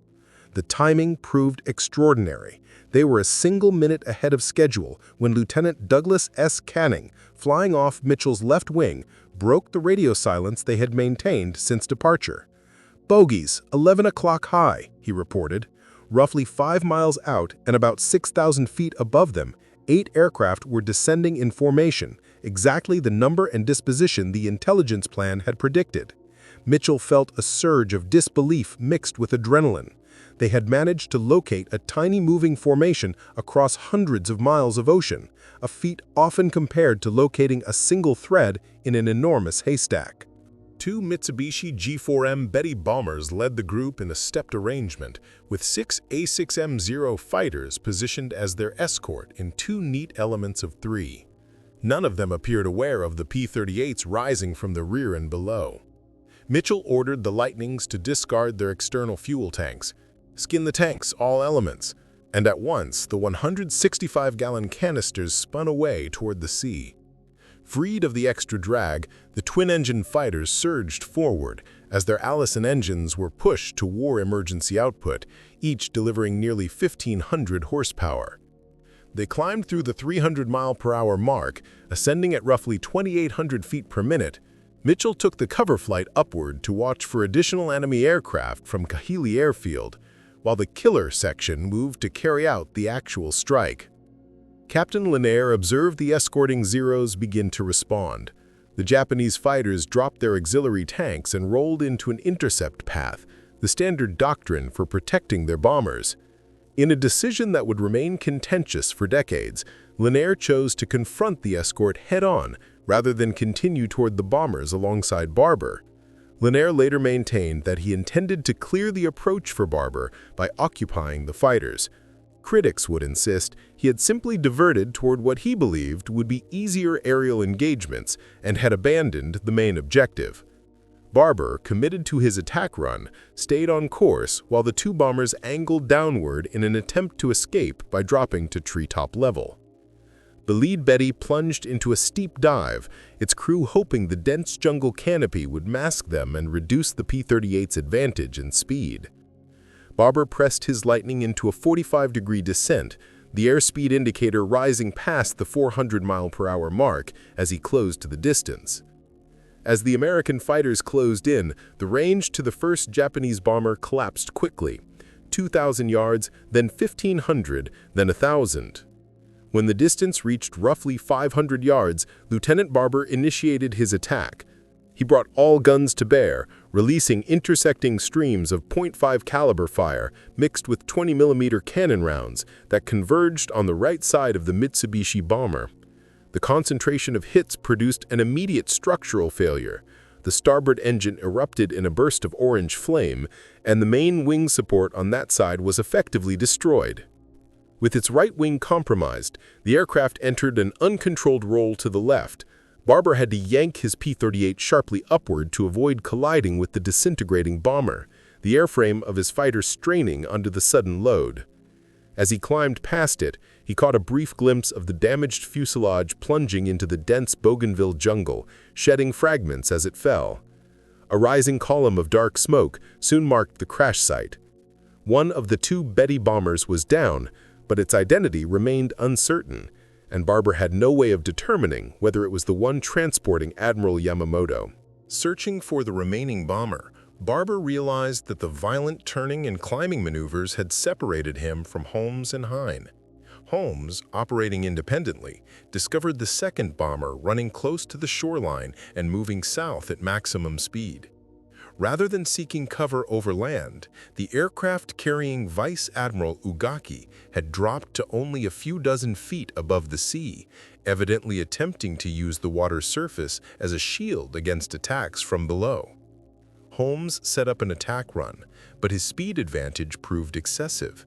The timing proved extraordinary. They were a single minute ahead of schedule when Lieutenant Douglas S. Canning, flying off Mitchell's left wing, broke the radio silence they had maintained since departure. "Bogies, 11 o'clock high," he reported. Roughly 5 miles out and about 6,000 feet above them, 8 aircraft were descending in formation, exactly the number and disposition the intelligence plan had predicted. Mitchell felt a surge of disbelief mixed with adrenaline. They had managed to locate a tiny moving formation across hundreds of miles of ocean, a feat often compared to locating a single thread in an enormous haystack. Two Mitsubishi G4M Betty bombers led the group in a stepped arrangement, with 6 A6M0 fighters positioned as their escort in two neat elements of three. None of them appeared aware of the P-38s rising from the rear and below. Mitchell ordered the Lightnings to discard their external fuel tanks, skin the tanks, all elements, and at once the 165-gallon canisters spun away toward the sea. Freed of the extra drag, the twin-engine fighters surged forward as their Allison engines were pushed to war emergency output, each delivering nearly 1,500 horsepower. They climbed through the 300-mile-per-hour mark, ascending at roughly 2,800 feet per minute. Mitchell took the cover flight upward to watch for additional enemy aircraft from Kahili Airfield, while the killer section moved to carry out the actual strike. Captain Lanier observed the escorting Zeros begin to respond. The Japanese fighters dropped their auxiliary tanks and rolled into an intercept path, the standard doctrine for protecting their bombers. In a decision that would remain contentious for decades, Lanier chose to confront the escort head-on rather than continue toward the bombers alongside Barber. Lanier later maintained that he intended to clear the approach for Barber by occupying the fighters. Critics would insist he had simply diverted toward what he believed would be easier aerial engagements and had abandoned the main objective. Barber, committed to his attack run, stayed on course while the two bombers angled downward in an attempt to escape by dropping to treetop level. The lead Betty plunged into a steep dive, its crew hoping the dense jungle canopy would mask them and reduce the P-38's advantage in speed. Barber pressed his Lightning into a 45-degree descent, the airspeed indicator rising past the 400-mile-per-hour mark as he closed the distance. As the American fighters closed in, the range to the first Japanese bomber collapsed quickly, 2,000 yards, then 1,500, then 1,000. When the distance reached roughly 500 yards, Lieutenant Barber initiated his attack. He brought all guns to bear, releasing intersecting streams of .5 caliber fire mixed with 20mm cannon rounds that converged on the right side of the Mitsubishi bomber. The concentration of hits produced an immediate structural failure. The starboard engine erupted in a burst of orange flame, and the main wing support on that side was effectively destroyed. With its right wing compromised, the aircraft entered an uncontrolled roll to the left. Barber had to yank his P-38 sharply upward to avoid colliding with the disintegrating bomber, the airframe of his fighter straining under the sudden load. As he climbed past it, he caught a brief glimpse of the damaged fuselage plunging into the dense Bougainville jungle, shedding fragments as it fell. A rising column of dark smoke soon marked the crash site. One of the two Betty bombers was down, but its identity remained uncertain, and Barber had no way of determining whether it was the one transporting Admiral Yamamoto. Searching for the remaining bomber, Barber realized that the violent turning and climbing maneuvers had separated him from Holmes and Hine. Holmes, operating independently, discovered the second bomber running close to the shoreline and moving south at maximum speed. Rather than seeking cover over land, the aircraft carrying Vice Admiral Ugaki had dropped to only a few dozen feet above the sea, evidently attempting to use the water's surface as a shield against attacks from below. Holmes set up an attack run, but his speed advantage proved excessive.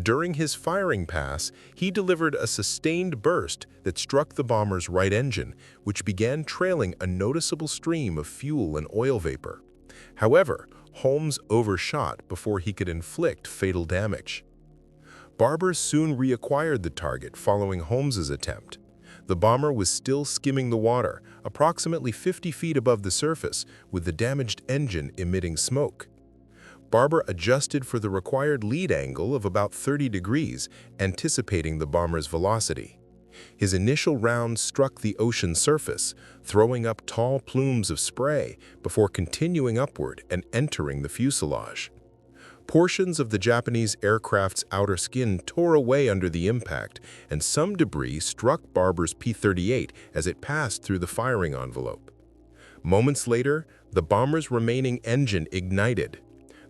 During his firing pass, he delivered a sustained burst that struck the bomber's right engine, which began trailing a noticeable stream of fuel and oil vapor. However, Holmes overshot before he could inflict fatal damage. Barber soon reacquired the target following Holmes's attempt. The bomber was still skimming the water, approximately 50 feet above the surface, with the damaged engine emitting smoke. Barber adjusted for the required lead angle of about 30 degrees, anticipating the bomber's velocity. His initial round struck the ocean surface, throwing up tall plumes of spray before continuing upward and entering the fuselage. Portions of the Japanese aircraft's outer skin tore away under the impact, and some debris struck Barber's P-38 as it passed through the firing envelope. Moments later, the bomber's remaining engine ignited.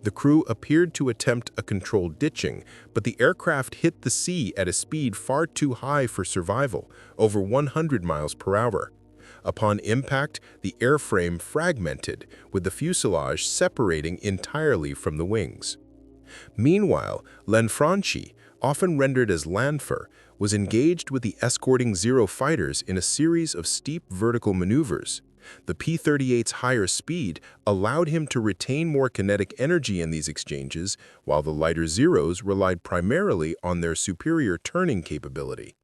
The crew appeared to attempt a controlled ditching, but the aircraft hit the sea at a speed far too high for survival, over 100 miles per hour. Upon impact, the airframe fragmented, with the fuselage separating entirely from the wings. Meanwhile, Lanfranchi, often rendered as Lanfer, was engaged with the escorting Zero fighters in a series of steep vertical maneuvers. The P-38's higher speed allowed him to retain more kinetic energy in these exchanges, while the lighter Zeros relied primarily on their superior turning capability.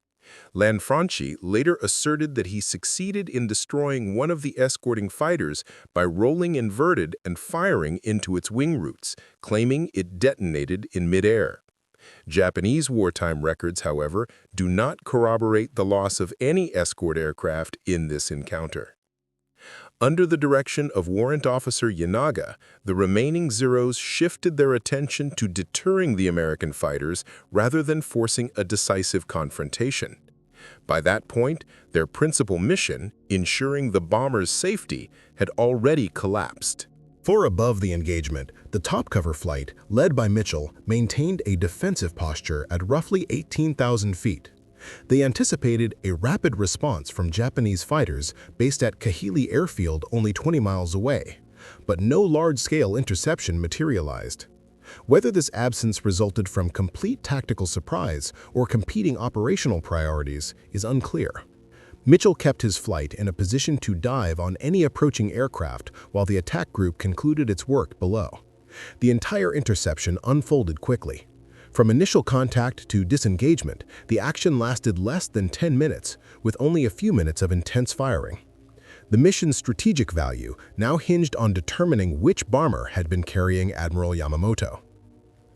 Lanfranchi later asserted that he succeeded in destroying one of the escorting fighters by rolling inverted and firing into its wing roots, claiming it detonated in midair. Japanese wartime records, however, do not corroborate the loss of any escort aircraft in this encounter. Under the direction of Warrant Officer Yanaga, the remaining Zeros shifted their attention to deterring the American fighters rather than forcing a decisive confrontation. By that point, their principal mission, ensuring the bombers' safety, had already collapsed. Far above the engagement, the top cover flight, led by Mitchell, maintained a defensive posture at roughly 18,000 feet. They anticipated a rapid response from Japanese fighters based at Kahili Airfield only 20 miles away, but no large-scale interception materialized. Whether this absence resulted from complete tactical surprise or competing operational priorities is unclear. Mitchell kept his flight in a position to dive on any approaching aircraft while the attack group concluded its work below. The entire interception unfolded quickly. From initial contact to disengagement, the action lasted less than 10 minutes, with only a few minutes of intense firing. The mission's strategic value now hinged on determining which bomber had been carrying Admiral Yamamoto.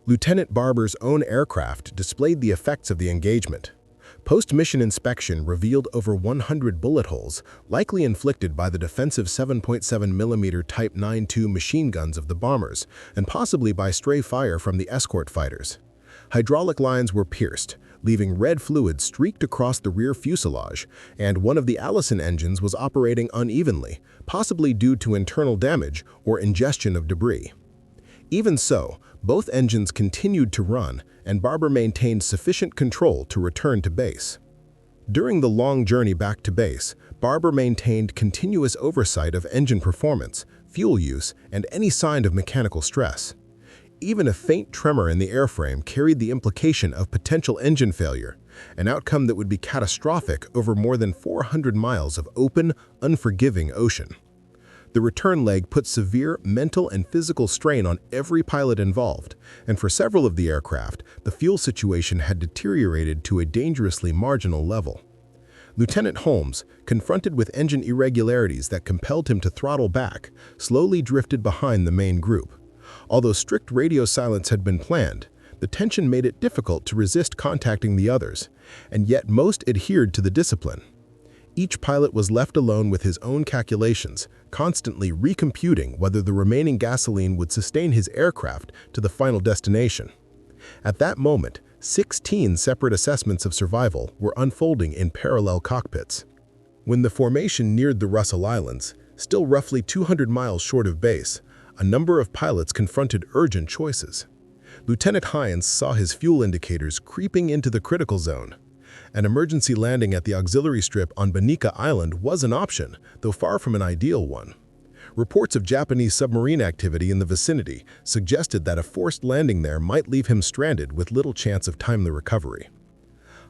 Lieutenant Barber's own aircraft displayed the effects of the engagement. Post-mission inspection revealed over 100 bullet holes, likely inflicted by the defensive 7.7mm Type 9-2 machine guns of the bombers, and possibly by stray fire from the escort fighters. Hydraulic lines were pierced, leaving red fluid streaked across the rear fuselage, and one of the Allison engines was operating unevenly, possibly due to internal damage or ingestion of debris. Even so, both engines continued to run, and Barber maintained sufficient control to return to base. During the long journey back to base, Barber maintained continuous oversight of engine performance, fuel use, and any sign of mechanical stress. Even a faint tremor in the airframe carried the implication of potential engine failure, an outcome that would be catastrophic over more than 400 miles of open, unforgiving ocean. The return leg put severe mental and physical strain on every pilot involved, and for several of the aircraft, the fuel situation had deteriorated to a dangerously marginal level. Lieutenant Holmes, confronted with engine irregularities that compelled him to throttle back, slowly drifted behind the main group. Although strict radio silence had been planned, the tension made it difficult to resist contacting the others, and yet most adhered to the discipline. Each pilot was left alone with his own calculations, constantly recomputing whether the remaining gasoline would sustain his aircraft to the final destination. At that moment, 16 separate assessments of survival were unfolding in parallel cockpits. When the formation neared the Russell Islands, still roughly 200 miles short of base, a number of pilots confronted urgent choices. Lieutenant Hines saw his fuel indicators creeping into the critical zone. An emergency landing at the auxiliary strip on Bonica Island was an option, though far from an ideal one. Reports of Japanese submarine activity in the vicinity suggested that a forced landing there might leave him stranded with little chance of timely recovery.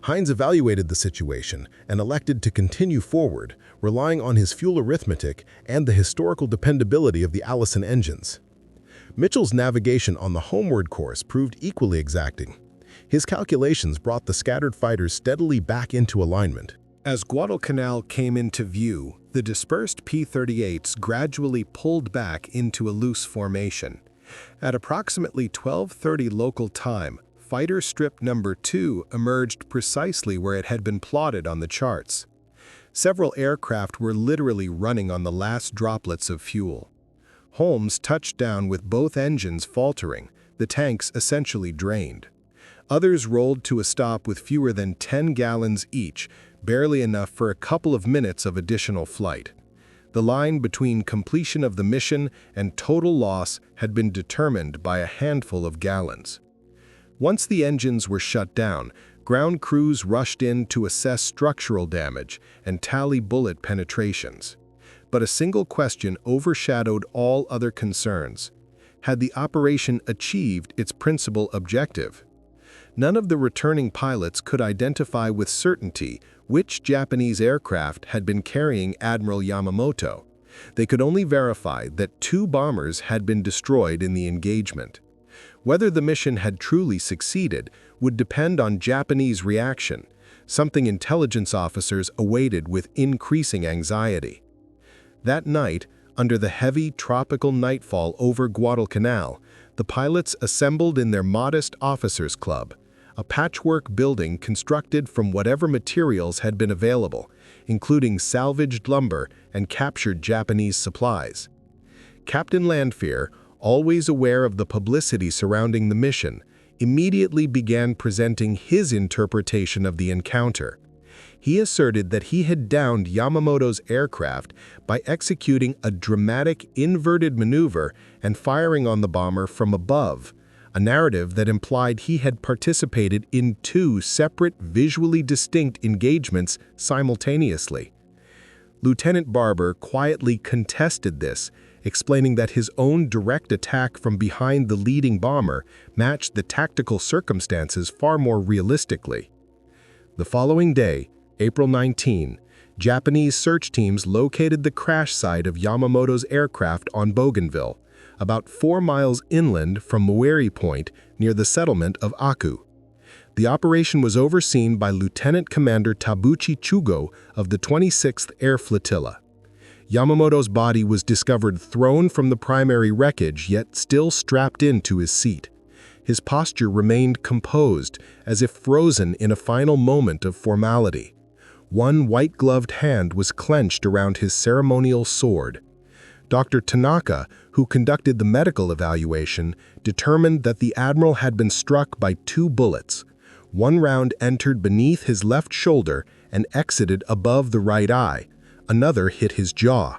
Hines evaluated the situation and elected to continue forward, relying on his fuel arithmetic and the historical dependability of the Allison engines. Mitchell's navigation on the homeward course proved equally exacting. His calculations brought the scattered fighters steadily back into alignment. As Guadalcanal came into view, the dispersed P-38s gradually pulled back into a loose formation. At approximately 12:30 local time, fighter strip number 2 emerged precisely where it had been plotted on the charts. Several aircraft were literally running on the last droplets of fuel. Holmes touched down with both engines faltering, the tanks essentially drained. Others rolled to a stop with fewer than 10 gallons each, barely enough for a couple of minutes of additional flight. The line between completion of the mission and total loss had been determined by a handful of gallons. Once the engines were shut down, Ground crews rushed in to assess structural damage and tally bullet penetrations. But a single question overshadowed all other concerns. Had the operation achieved its principal objective? None of the returning pilots could identify with certainty which Japanese aircraft had been carrying Admiral Yamamoto. They could only verify that 2 bombers had been destroyed in the engagement. Whether the mission had truly succeeded would depend on Japanese reaction, something intelligence officers awaited with increasing anxiety. That night, under the heavy tropical nightfall over Guadalcanal, the pilots assembled in their modest officers' club, a patchwork building constructed from whatever materials had been available, including salvaged lumber and captured Japanese supplies. Captain Landfear, always aware of the publicity surrounding the mission, immediately began presenting his interpretation of the encounter. He asserted that he had downed Yamamoto's aircraft by executing a dramatic inverted maneuver and firing on the bomber from above, a narrative that implied he had participated in 2 separate, visually distinct engagements simultaneously. Lieutenant Barber quietly contested this, explaining that his own direct attack from behind the leading bomber matched the tactical circumstances far more realistically. The following day, April 19, Japanese search teams located the crash site of Yamamoto's aircraft on Bougainville, about 4 miles inland from Mueri Point near the settlement of Aku. The operation was overseen by Lieutenant Commander Tabuchi Chugo of the 26th Air Flotilla. Yamamoto's body was discovered thrown from the primary wreckage, yet still strapped into his seat. His posture remained composed, as if frozen in a final moment of formality. One white-gloved hand was clenched around his ceremonial sword. Dr. Tanaka, who conducted the medical evaluation, determined that the Admiral had been struck by 2 bullets. One round entered beneath his left shoulder and exited above the right eye. Another hit his jaw.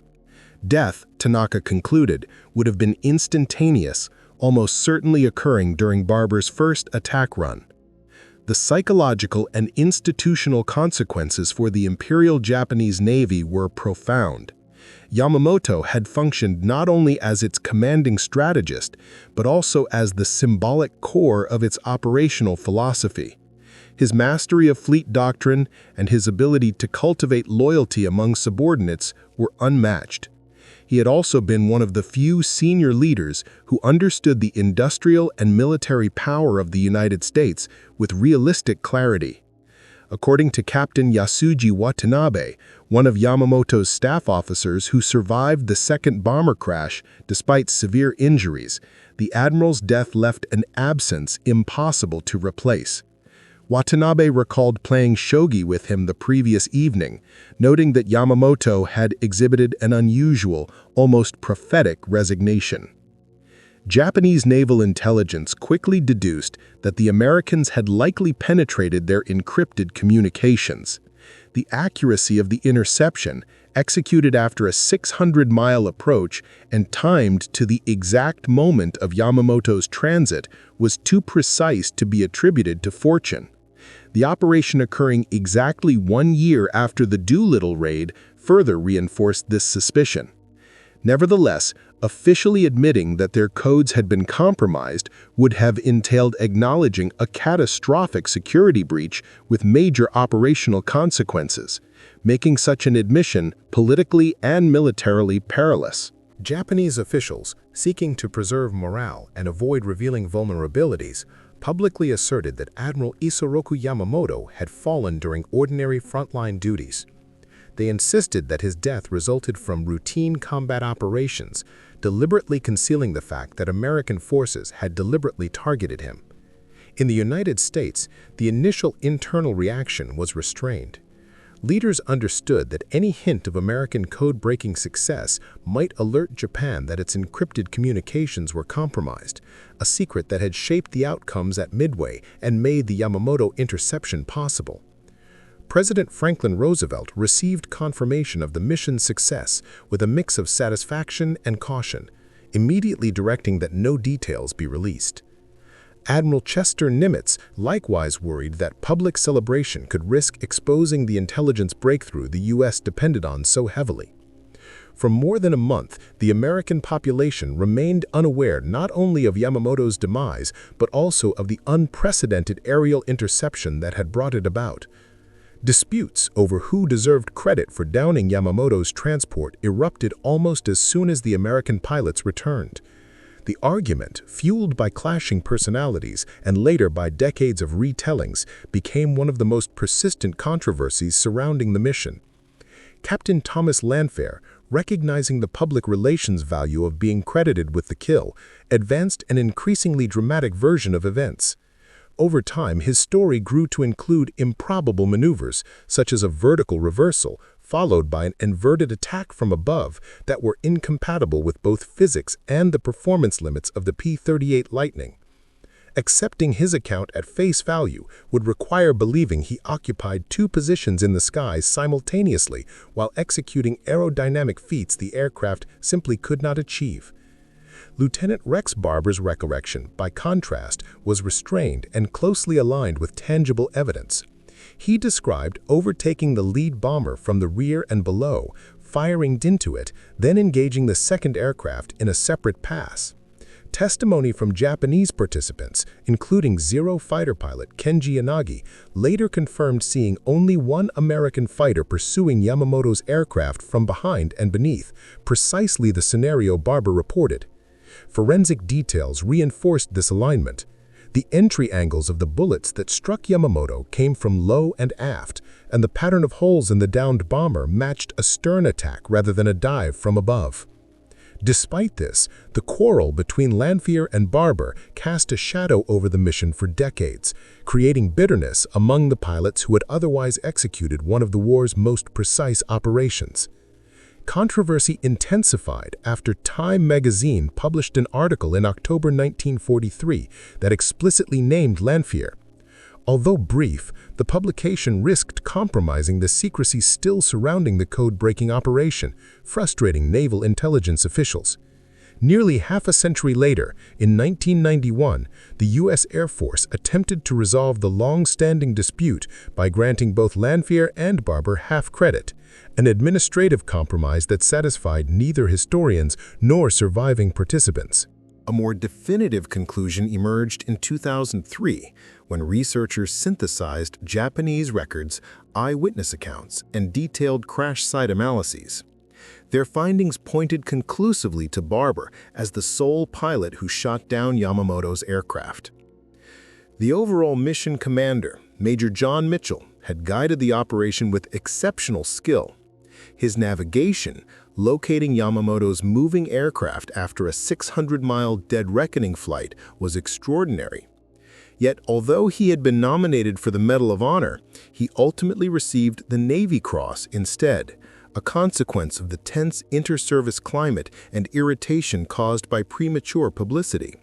Death, Tanaka concluded, would have been instantaneous, almost certainly occurring during Barber's first attack run. The psychological and institutional consequences for the Imperial Japanese Navy were profound. Yamamoto had functioned not only as its commanding strategist, but also as the symbolic core of its operational philosophy. His mastery of fleet doctrine and his ability to cultivate loyalty among subordinates were unmatched. He had also been one of the few senior leaders who understood the industrial and military power of the United States with realistic clarity. According to Captain Yasuji Watanabe, one of Yamamoto's staff officers who survived the second bomber crash despite severe injuries, the Admiral's death left an absence impossible to replace. Watanabe recalled playing shogi with him the previous evening, noting that Yamamoto had exhibited an unusual, almost prophetic resignation. Japanese naval intelligence quickly deduced that the Americans had likely penetrated their encrypted communications. The accuracy of the interception, executed after a 600-mile approach and timed to the exact moment of Yamamoto's transit, was too precise to be attributed to fortune. The operation occurring exactly 1 year after the Doolittle Raid further reinforced this suspicion. Nevertheless, officially admitting that their codes had been compromised would have entailed acknowledging a catastrophic security breach with major operational consequences, making such an admission politically and militarily perilous. Japanese officials, seeking to preserve morale and avoid revealing vulnerabilities, publicly asserted that Admiral Isoroku Yamamoto had fallen during ordinary frontline duties. They insisted that his death resulted from routine combat operations, deliberately concealing the fact that American forces had deliberately targeted him. In the United States, the initial internal reaction was restrained. Leaders understood that any hint of American code-breaking success might alert Japan that its encrypted communications were compromised, a secret that had shaped the outcomes at Midway and made the Yamamoto interception possible. President Franklin Roosevelt received confirmation of the mission's success with a mix of satisfaction and caution, immediately directing that no details be released. Admiral Chester Nimitz likewise worried that public celebration could risk exposing the intelligence breakthrough the U.S. depended on so heavily. For more than a month, the American population remained unaware not only of Yamamoto's demise, but also of the unprecedented aerial interception that had brought it about. Disputes over who deserved credit for downing Yamamoto's transport erupted almost as soon as the American pilots returned. The argument, fueled by clashing personalities and later by decades of retellings, became one of the most persistent controversies surrounding the mission. Captain Thomas Lanfair, recognizing the public relations value of being credited with the kill, advanced an increasingly dramatic version of events. Over time, his story grew to include improbable maneuvers, such as a vertical reversal, followed by an inverted attack from above that were incompatible with both physics and the performance limits of the P-38 Lightning. Accepting his account at face value would require believing he occupied two positions in the skies simultaneously while executing aerodynamic feats the aircraft simply could not achieve. Lieutenant Rex Barber's recollection, by contrast, was restrained and closely aligned with tangible evidence. He described overtaking the lead bomber from the rear and below, firing into it, then engaging the second aircraft in a separate pass. Testimony from Japanese participants, including Zero fighter pilot Kenji Yanagi, later confirmed seeing only one American fighter pursuing Yamamoto's aircraft from behind and beneath, precisely the scenario Barber reported. Forensic details reinforced this alignment. The entry angles of the bullets that struck Yamamoto came from low and aft, and the pattern of holes in the downed bomber matched a stern attack rather than a dive from above. Despite this, the quarrel between Lanfair and Barber cast a shadow over the mission for decades, creating bitterness among the pilots who had otherwise executed one of the war's most precise operations. Controversy intensified after Time magazine published an article in October 1943 that explicitly named Lanfair. Although brief, the publication risked compromising the secrecy still surrounding the code-breaking operation, frustrating naval intelligence officials. Nearly half a century later, in 1991, the U.S. Air Force attempted to resolve the long-standing dispute by granting both Lanfair and Barber half credit, an administrative compromise that satisfied neither historians nor surviving participants. A more definitive conclusion emerged in 2003 when researchers synthesized Japanese records, eyewitness accounts, and detailed crash site analyses. Their findings pointed conclusively to Barber as the sole pilot who shot down Yamamoto's aircraft. The overall mission commander, Major John Mitchell, had guided the operation with exceptional skill. His navigation, locating Yamamoto's moving aircraft after a 600-mile dead reckoning flight, was extraordinary. Yet, although he had been nominated for the Medal of Honor, he ultimately received the Navy Cross instead, a consequence of the tense inter-service climate and irritation caused by premature publicity.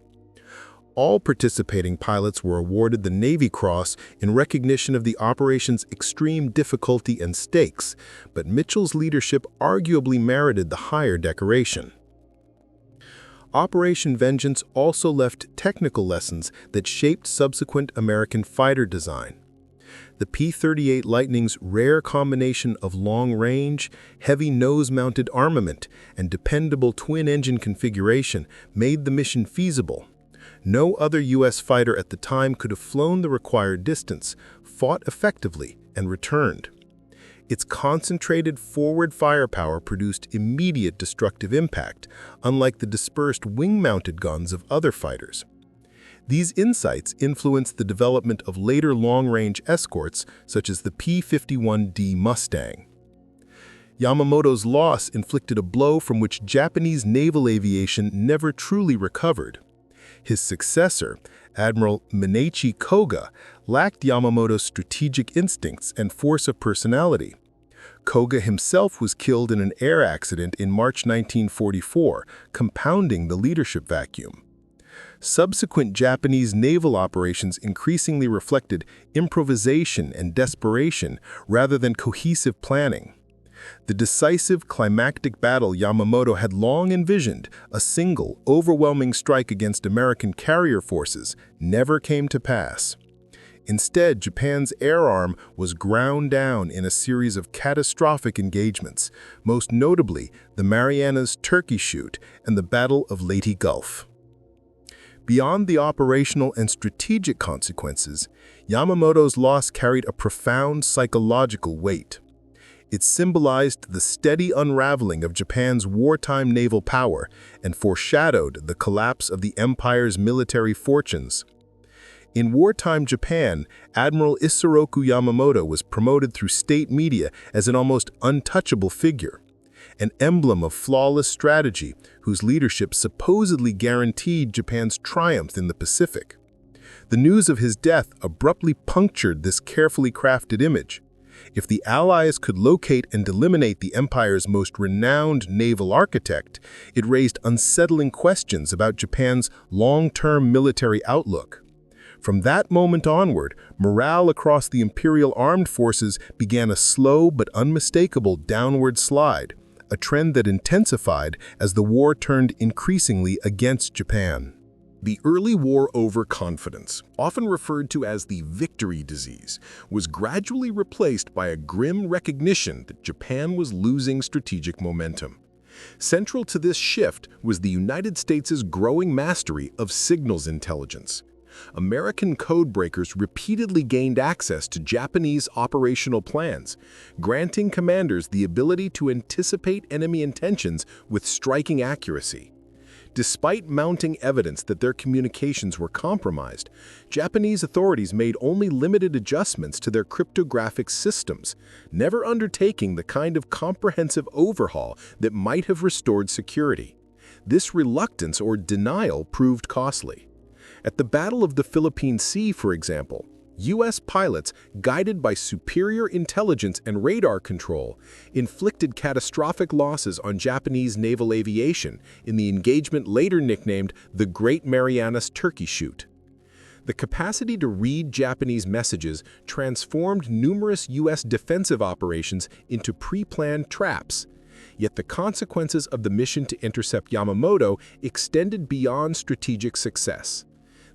All participating pilots were awarded the Navy Cross in recognition of the operation's extreme difficulty and stakes, but Mitchell's leadership arguably merited the higher decoration. Operation Vengeance also left technical lessons that shaped subsequent American fighter design. The P-38 Lightning's rare combination of long-range, heavy nose-mounted armament, and dependable twin-engine configuration made the mission feasible. No other U.S. fighter at the time could have flown the required distance, fought effectively, and returned. Its concentrated forward firepower produced immediate destructive impact, unlike the dispersed wing-mounted guns of other fighters. These insights influenced the development of later long-range escorts, such as the P-51D Mustang. Yamamoto's loss inflicted a blow from which Japanese naval aviation never truly recovered. His successor, Admiral Minechi Koga, lacked Yamamoto's strategic instincts and force of personality. Koga himself was killed in an air accident in March 1944, compounding the leadership vacuum. Subsequent Japanese naval operations increasingly reflected improvisation and desperation rather than cohesive planning. The decisive climactic battle Yamamoto had long envisioned, a single, overwhelming strike against American carrier forces, never came to pass. Instead, Japan's air arm was ground down in a series of catastrophic engagements, most notably the Marianas Turkey Shoot and the Battle of Leyte Gulf. Beyond the operational and strategic consequences, Yamamoto's loss carried a profound psychological weight. It symbolized the steady unraveling of Japan's wartime naval power and foreshadowed the collapse of the empire's military fortunes. In wartime Japan, Admiral Isoroku Yamamoto was promoted through state media as an almost untouchable figure, an emblem of flawless strategy whose leadership supposedly guaranteed Japan's triumph in the Pacific. The news of his death abruptly punctured this carefully crafted image. If the Allies could locate and eliminate the empire's most renowned naval architect, it raised unsettling questions about Japan's long-term military outlook. From that moment onward, morale across the imperial armed forces began a slow but unmistakable downward slide, a trend that intensified as the war turned increasingly against Japan. The early war overconfidence, often referred to as the victory disease, was gradually replaced by a grim recognition that Japan was losing strategic momentum. Central to this shift was the United States' growing mastery of signals intelligence. American codebreakers repeatedly gained access to Japanese operational plans, granting commanders the ability to anticipate enemy intentions with striking accuracy. Despite mounting evidence that their communications were compromised, Japanese authorities made only limited adjustments to their cryptographic systems, never undertaking the kind of comprehensive overhaul that might have restored security. This reluctance or denial proved costly. At the Battle of the Philippine Sea, for example, U.S. pilots, guided by superior intelligence and radar control, inflicted catastrophic losses on Japanese naval aviation in the engagement later nicknamed the Great Marianas Turkey Shoot. The capacity to read Japanese messages transformed numerous U.S. defensive operations into pre-planned traps. Yet the consequences of the mission to intercept Yamamoto extended beyond strategic success.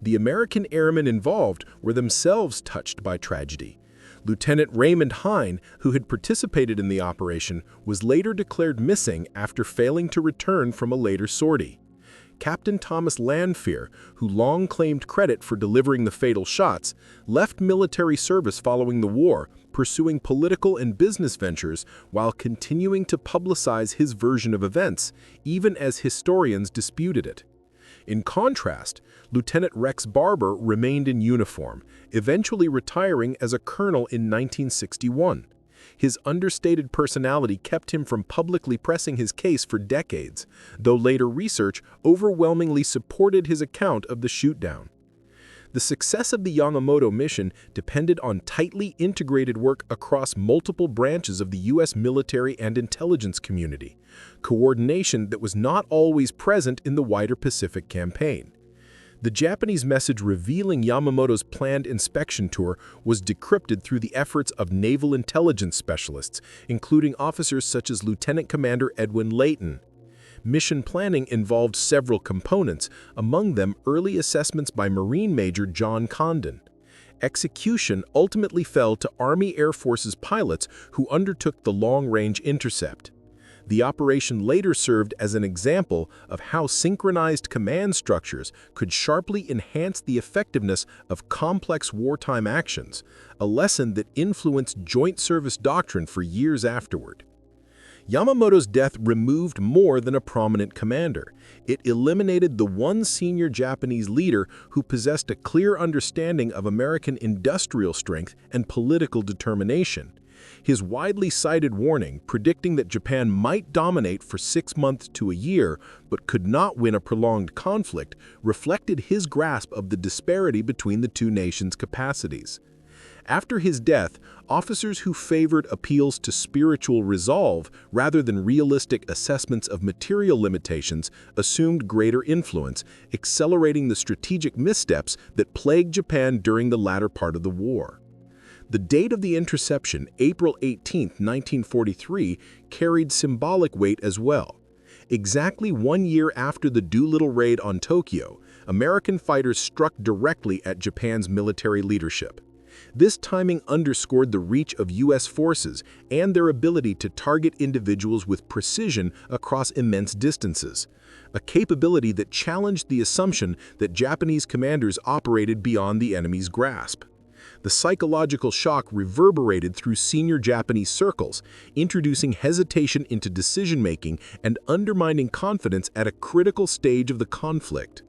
The American airmen involved were themselves touched by tragedy. Lieutenant Raymond Hine, who had participated in the operation, was later declared missing after failing to return from a later sortie. Captain Thomas Lanfear, who long claimed credit for delivering the fatal shots, left military service following the war, pursuing political and business ventures while continuing to publicize his version of events, even as historians disputed it. In contrast, Lieutenant Rex Barber remained in uniform, eventually retiring as a colonel in 1961. His understated personality kept him from publicly pressing his case for decades, though later research overwhelmingly supported his account of the shootdown. The success of the Yamamoto mission depended on tightly integrated work across multiple branches of the U.S. military and intelligence community, coordination that was not always present in the wider Pacific campaign. The Japanese message revealing Yamamoto's planned inspection tour was decrypted through the efforts of naval intelligence specialists, including officers such as Lieutenant Commander Edwin Layton. Mission planning involved several components, among them early assessments by Marine Major John Condon. Execution ultimately fell to Army Air Force's pilots who undertook the long-range intercept. The operation later served as an example of how synchronized command structures could sharply enhance the effectiveness of complex wartime actions, a lesson that influenced joint service doctrine for years afterward. Yamamoto's death removed more than a prominent commander. It eliminated the one senior Japanese leader who possessed a clear understanding of American industrial strength and political determination. His widely cited warning, predicting that Japan might dominate for 6 months to a year but could not win a prolonged conflict, reflected his grasp of the disparity between the two nations' capacities. After his death, officers who favored appeals to spiritual resolve rather than realistic assessments of material limitations assumed greater influence, accelerating the strategic missteps that plagued Japan during the latter part of the war. The date of the interception, April 18, 1943, carried symbolic weight as well. Exactly 1 year after the Doolittle Raid on Tokyo, American fighters struck directly at Japan's military leadership. This timing underscored the reach of U.S. forces and their ability to target individuals with precision across immense distances, a capability that challenged the assumption that Japanese commanders operated beyond the enemy's grasp. The psychological shock reverberated through senior Japanese circles, introducing hesitation into decision-making and undermining confidence at a critical stage of the conflict.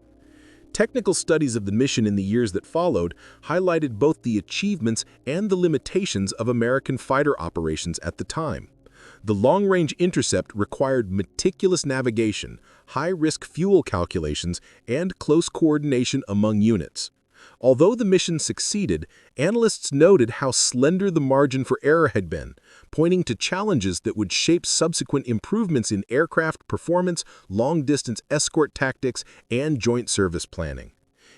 Technical studies of the mission in the years that followed highlighted both the achievements and the limitations of American fighter operations at the time. The long-range intercept required meticulous navigation, high-risk fuel calculations, and close coordination among units. Although the mission succeeded, analysts noted how slender the margin for error had been, pointing to challenges that would shape subsequent improvements in aircraft performance, long-distance escort tactics, and joint service planning.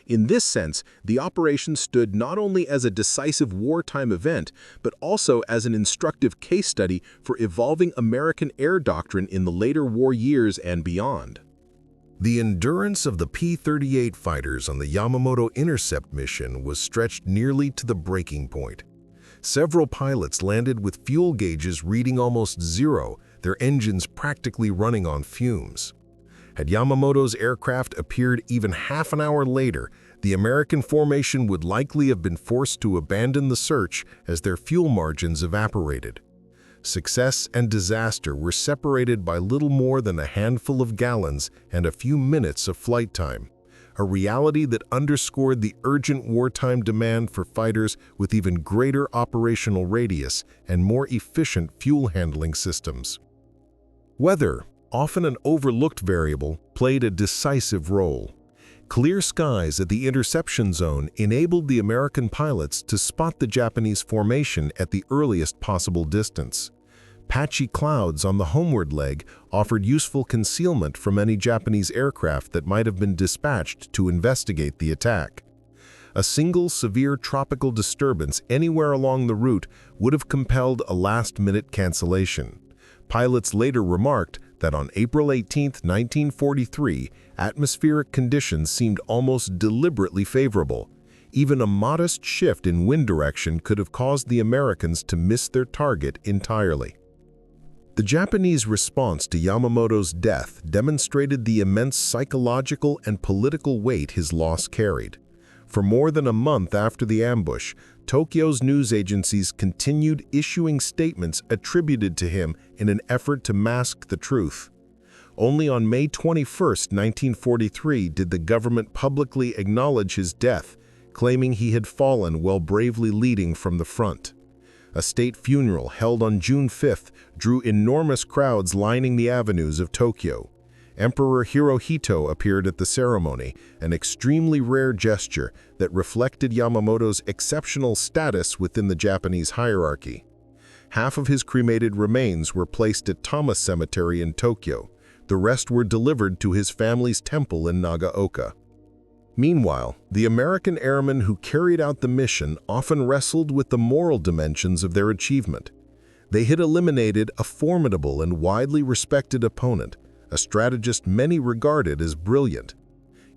In this sense, the operation stood not only as a decisive wartime event, but also as an instructive case study for evolving American air doctrine in the later war years and beyond. The endurance of the P-38 fighters on the Yamamoto intercept mission was stretched nearly to the breaking point. Several pilots landed with fuel gauges reading almost zero, their engines practically running on fumes. Had Yamamoto's aircraft appeared even half an hour later, the American formation would likely have been forced to abandon the search as their fuel margins evaporated. Success and disaster were separated by little more than a handful of gallons and a few minutes of flight time, a reality that underscored the urgent wartime demand for fighters with even greater operational radius and more efficient fuel handling systems. Weather, often an overlooked variable, played a decisive role. Clear skies at the interception zone enabled the American pilots to spot the Japanese formation at the earliest possible distance. Patchy clouds on the homeward leg offered useful concealment from any Japanese aircraft that might have been dispatched to investigate the attack. A single severe tropical disturbance anywhere along the route would have compelled a last-minute cancellation. Pilots later remarked that on April 18, 1943, atmospheric conditions seemed almost deliberately favorable. Even a modest shift in wind direction could have caused the Americans to miss their target entirely. The Japanese response to Yamamoto's death demonstrated the immense psychological and political weight his loss carried. For more than a month after the ambush, Tokyo's news agencies continued issuing statements attributed to him in an effort to mask the truth. Only on May 21, 1943, did the government publicly acknowledge his death, claiming he had fallen while bravely leading from the front. A state funeral held on June 5 drew enormous crowds lining the avenues of Tokyo. Emperor Hirohito appeared at the ceremony, an extremely rare gesture that reflected Yamamoto's exceptional status within the Japanese hierarchy. Half of his cremated remains were placed at Tama Cemetery in Tokyo. The rest were delivered to his family's temple in Nagaoka. Meanwhile, the American airmen who carried out the mission often wrestled with the moral dimensions of their achievement. They had eliminated a formidable and widely respected opponent, a strategist many regarded as brilliant.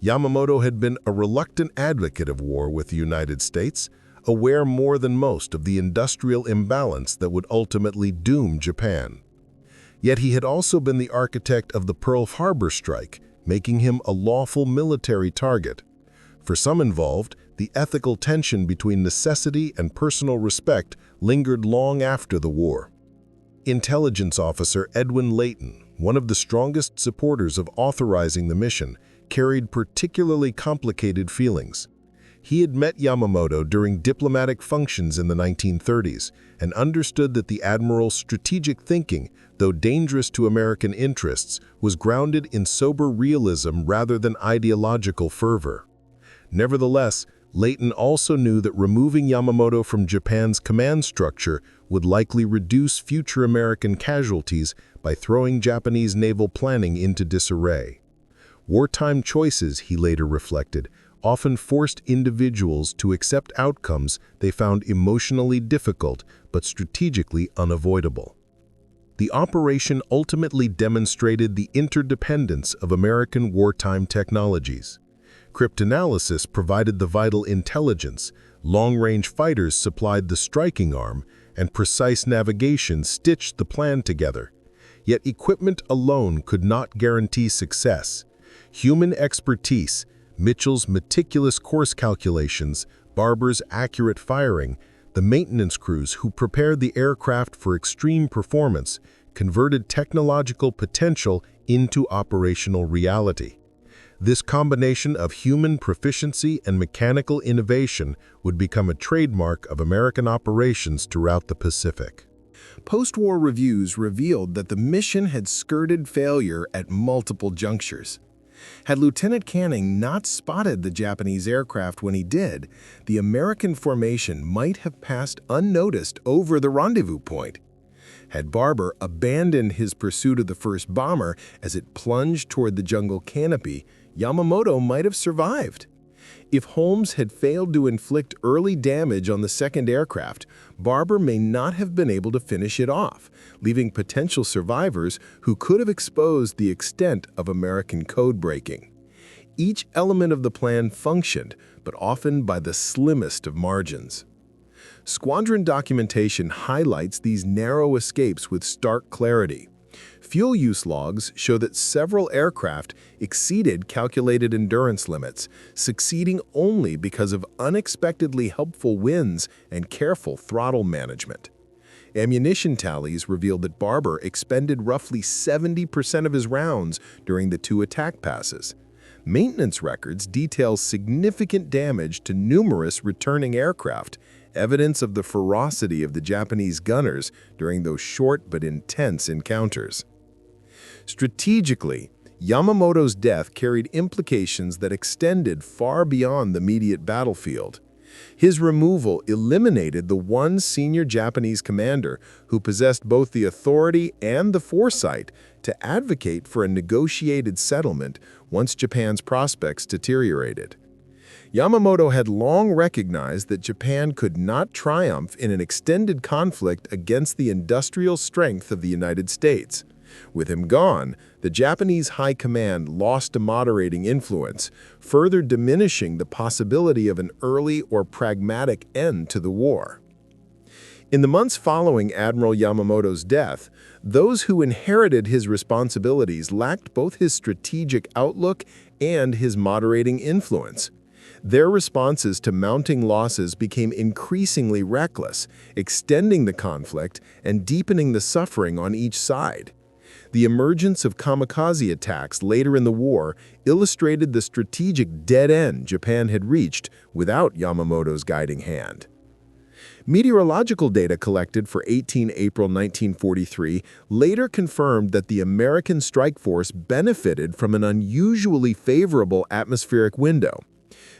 Yamamoto had been a reluctant advocate of war with the United States, aware more than most of the industrial imbalance that would ultimately doom Japan. Yet he had also been the architect of the Pearl Harbor strike, making him a lawful military target. For some involved, the ethical tension between necessity and personal respect lingered long after the war. Intelligence officer Edwin Layton, one of the strongest supporters of authorizing the mission, carried particularly complicated feelings. He had met Yamamoto during diplomatic functions in the 1930s and understood that the Admiral's strategic thinking, though dangerous to American interests, was grounded in sober realism rather than ideological fervor. Nevertheless, Layton also knew that removing Yamamoto from Japan's command structure would likely reduce future American casualties by throwing Japanese naval planning into disarray. Wartime choices, he later reflected, often forced individuals to accept outcomes they found emotionally difficult but strategically unavoidable. The operation ultimately demonstrated the interdependence of American wartime technologies. Cryptanalysis provided the vital intelligence, long-range fighters supplied the striking arm, and precise navigation stitched the plan together. Yet equipment alone could not guarantee success. Human expertise, Mitchell's meticulous course calculations, Barber's accurate firing, the maintenance crews who prepared the aircraft for extreme performance, converted technological potential into operational reality. This combination of human proficiency and mechanical innovation would become a trademark of American operations throughout the Pacific. Post-war reviews revealed that the mission had skirted failure at multiple junctures. Had Lieutenant Canning not spotted the Japanese aircraft when he did, the American formation might have passed unnoticed over the rendezvous point. Had Barber abandoned his pursuit of the first bomber as it plunged toward the jungle canopy, Yamamoto might have survived. If Holmes had failed to inflict early damage on the second aircraft, Barber may not have been able to finish it off, leaving potential survivors who could have exposed the extent of American code breaking. Each element of the plan functioned, but often by the slimmest of margins. Squadron documentation highlights these narrow escapes with stark clarity. Fuel use logs show that several aircraft exceeded calculated endurance limits, succeeding only because of unexpectedly helpful winds and careful throttle management. Ammunition tallies revealed that Barber expended roughly 70% of his rounds during the 2 attack passes. Maintenance records detail significant damage to numerous returning aircraft, evidence of the ferocity of the Japanese gunners during those short but intense encounters. Strategically, Yamamoto's death carried implications that extended far beyond the immediate battlefield. His removal eliminated the one senior Japanese commander who possessed both the authority and the foresight to advocate for a negotiated settlement once Japan's prospects deteriorated. Yamamoto had long recognized that Japan could not triumph in an extended conflict against the industrial strength of the United States. With him gone, the Japanese high command lost a moderating influence, further diminishing the possibility of an early or pragmatic end to the war. In the months following Admiral Yamamoto's death, those who inherited his responsibilities lacked both his strategic outlook and his moderating influence. Their responses to mounting losses became increasingly reckless, extending the conflict and deepening the suffering on each side. The emergence of kamikaze attacks later in the war illustrated the strategic dead end Japan had reached without Yamamoto's guiding hand. Meteorological data collected for 18 April 1943 later confirmed that the American strike force benefited from an unusually favorable atmospheric window.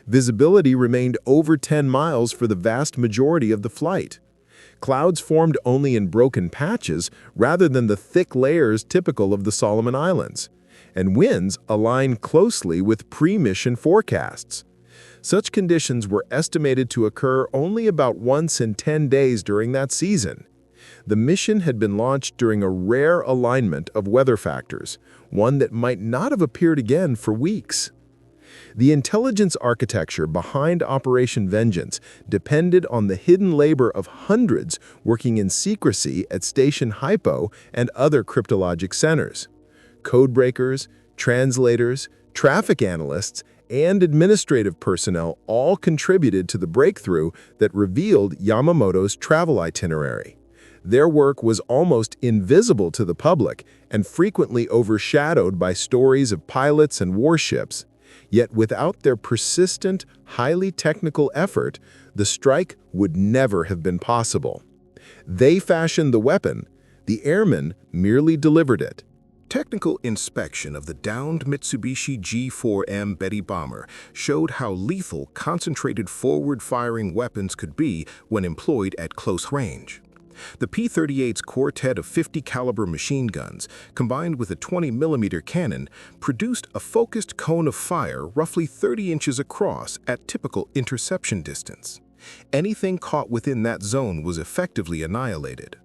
Visibility remained over 10 miles for the vast majority of the flight. Clouds formed only in broken patches rather than the thick layers typical of the Solomon Islands, and winds aligned closely with pre-mission forecasts. Such conditions were estimated to occur only about once in 10 days during that season. The mission had been launched during a rare alignment of weather factors, one that might not have appeared again for weeks. The intelligence architecture behind Operation Vengeance depended on the hidden labor of hundreds working in secrecy at Station Hypo and other cryptologic centers. Codebreakers, translators, traffic analysts, and administrative personnel all contributed to the breakthrough that revealed Yamamoto's travel itinerary. Their work was almost invisible to the public and frequently overshadowed by stories of pilots and warships. Yet without their persistent, highly technical effort, the strike would never have been possible. They fashioned the weapon, the airmen merely delivered it. Technical inspection of the downed Mitsubishi G4M Betty bomber showed how lethal concentrated forward-firing weapons could be when employed at close range. The P-38's quartet of 50-caliber machine guns, combined with a 20mm cannon, produced a focused cone of fire roughly 30 inches across at typical interception distance. Anything caught within that zone was effectively annihilated.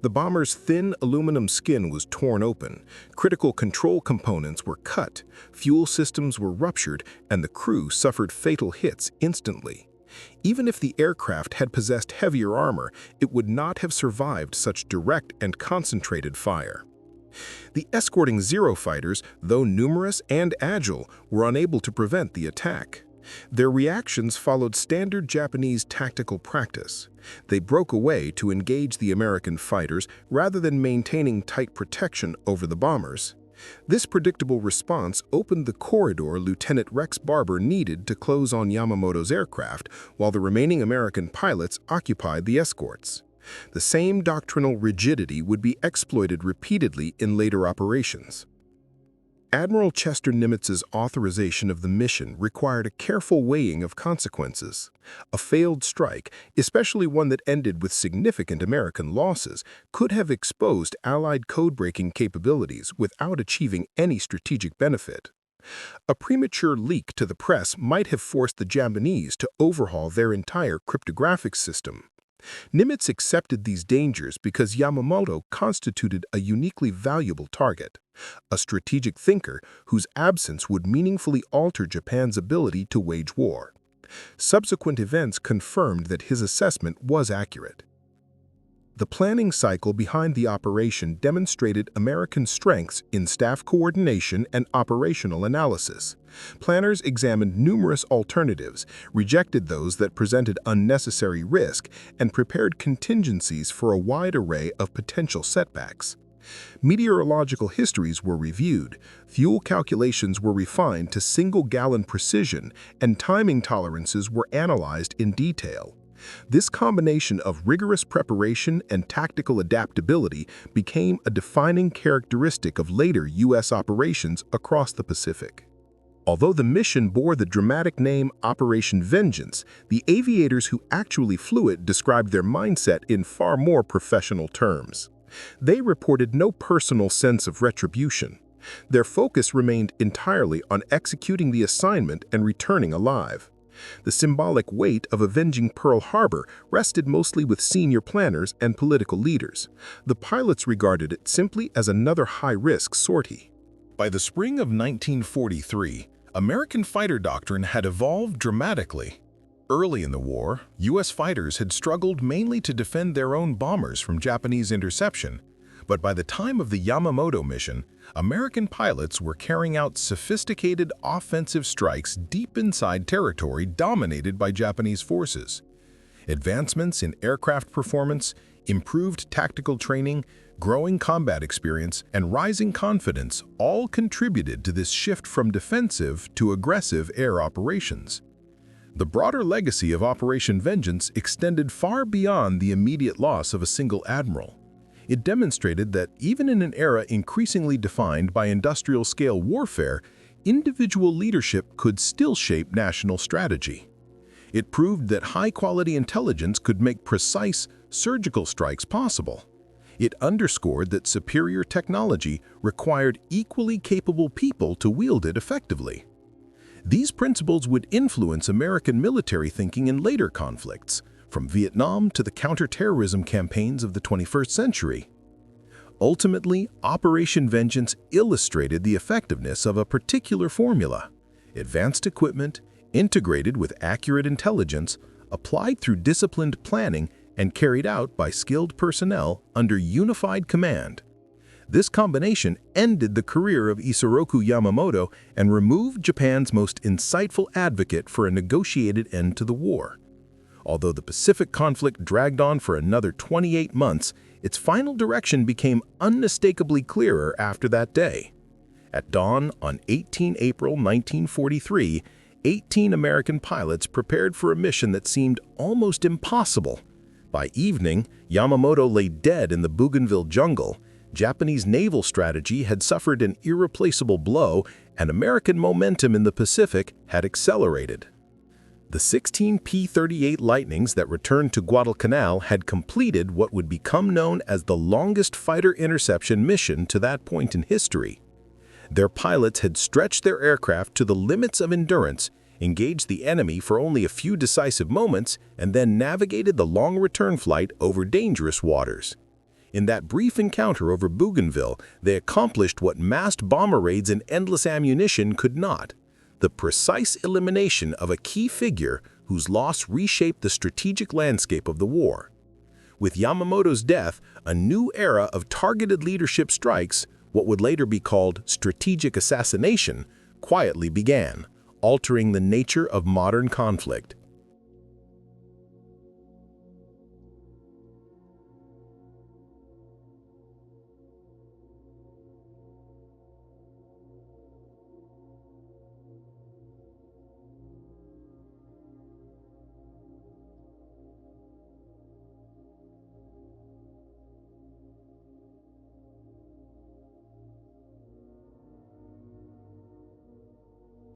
The bomber's thin aluminum skin was torn open, critical control components were cut, fuel systems were ruptured, and the crew suffered fatal hits instantly. Even if the aircraft had possessed heavier armor, it would not have survived such direct and concentrated fire. The escorting Zero fighters, though numerous and agile, were unable to prevent the attack. Their reactions followed standard Japanese tactical practice. They broke away to engage the American fighters rather than maintaining tight protection over the bombers. This predictable response opened the corridor Lieutenant Rex Barber needed to close on Yamamoto's aircraft, while the remaining American pilots occupied the escorts. The same doctrinal rigidity would be exploited repeatedly in later operations. Admiral Chester Nimitz's authorization of the mission required a careful weighing of consequences. A failed strike, especially one that ended with significant American losses, could have exposed Allied code-breaking capabilities without achieving any strategic benefit. A premature leak to the press might have forced the Japanese to overhaul their entire cryptographic system. Nimitz accepted these dangers because Yamamoto constituted a uniquely valuable target, a strategic thinker whose absence would meaningfully alter Japan's ability to wage war. Subsequent events confirmed that his assessment was accurate. The planning cycle behind the operation demonstrated American strengths in staff coordination and operational analysis. Planners examined numerous alternatives, rejected those that presented unnecessary risk, and prepared contingencies for a wide array of potential setbacks. Meteorological histories were reviewed, fuel calculations were refined to single-gallon precision, and timing tolerances were analyzed in detail. This combination of rigorous preparation and tactical adaptability became a defining characteristic of later U.S. operations across the Pacific. Although the mission bore the dramatic name Operation Vengeance, the aviators who actually flew it described their mindset in far more professional terms. They reported no personal sense of retribution. Their focus remained entirely on executing the assignment and returning alive. The symbolic weight of avenging Pearl Harbor rested mostly with senior planners and political leaders. The pilots regarded it simply as another high-risk sortie. By the spring of 1943, American fighter doctrine had evolved dramatically. Early in the war, U.S. fighters had struggled mainly to defend their own bombers from Japanese interception, but by the time of the Yamamoto mission, American pilots were carrying out sophisticated offensive strikes deep inside territory dominated by Japanese forces. Advancements in aircraft performance, improved tactical training, growing combat experience, and rising confidence all contributed to this shift from defensive to aggressive air operations. The broader legacy of Operation Vengeance extended far beyond the immediate loss of a single admiral. It demonstrated that even in an era increasingly defined by industrial-scale warfare, individual leadership could still shape national strategy. It proved that high-quality intelligence could make precise, surgical strikes possible. It underscored that superior technology required equally capable people to wield it effectively. These principles would influence American military thinking in later conflicts, from Vietnam to the counterterrorism campaigns of the 21st century. Ultimately, Operation Vengeance illustrated the effectiveness of a particular formula: advanced equipment, integrated with accurate intelligence, applied through disciplined planning, and carried out by skilled personnel under unified command. This combination ended the career of Isoroku Yamamoto and removed Japan's most insightful advocate for a negotiated end to the war. Although the Pacific conflict dragged on for another 28 months, its final direction became unmistakably clearer after that day. At dawn on 18 April 1943, 18 American pilots prepared for a mission that seemed almost impossible. By evening, Yamamoto lay dead in the Bougainville jungle. Japanese naval strategy had suffered an irreplaceable blow, and American momentum in the Pacific had accelerated. The 16 P-38 Lightnings that returned to Guadalcanal had completed what would become known as the longest fighter interception mission to that point in history. Their pilots had stretched their aircraft to the limits of endurance, engaged the enemy for only a few decisive moments, and then navigated the long return flight over dangerous waters. In that brief encounter over Bougainville, they accomplished what massed bomber raids and endless ammunition could not: the precise elimination of a key figure whose loss reshaped the strategic landscape of the war. With Yamamoto's death, a new era of targeted leadership strikes, what would later be called strategic assassination, quietly began, altering the nature of modern conflict.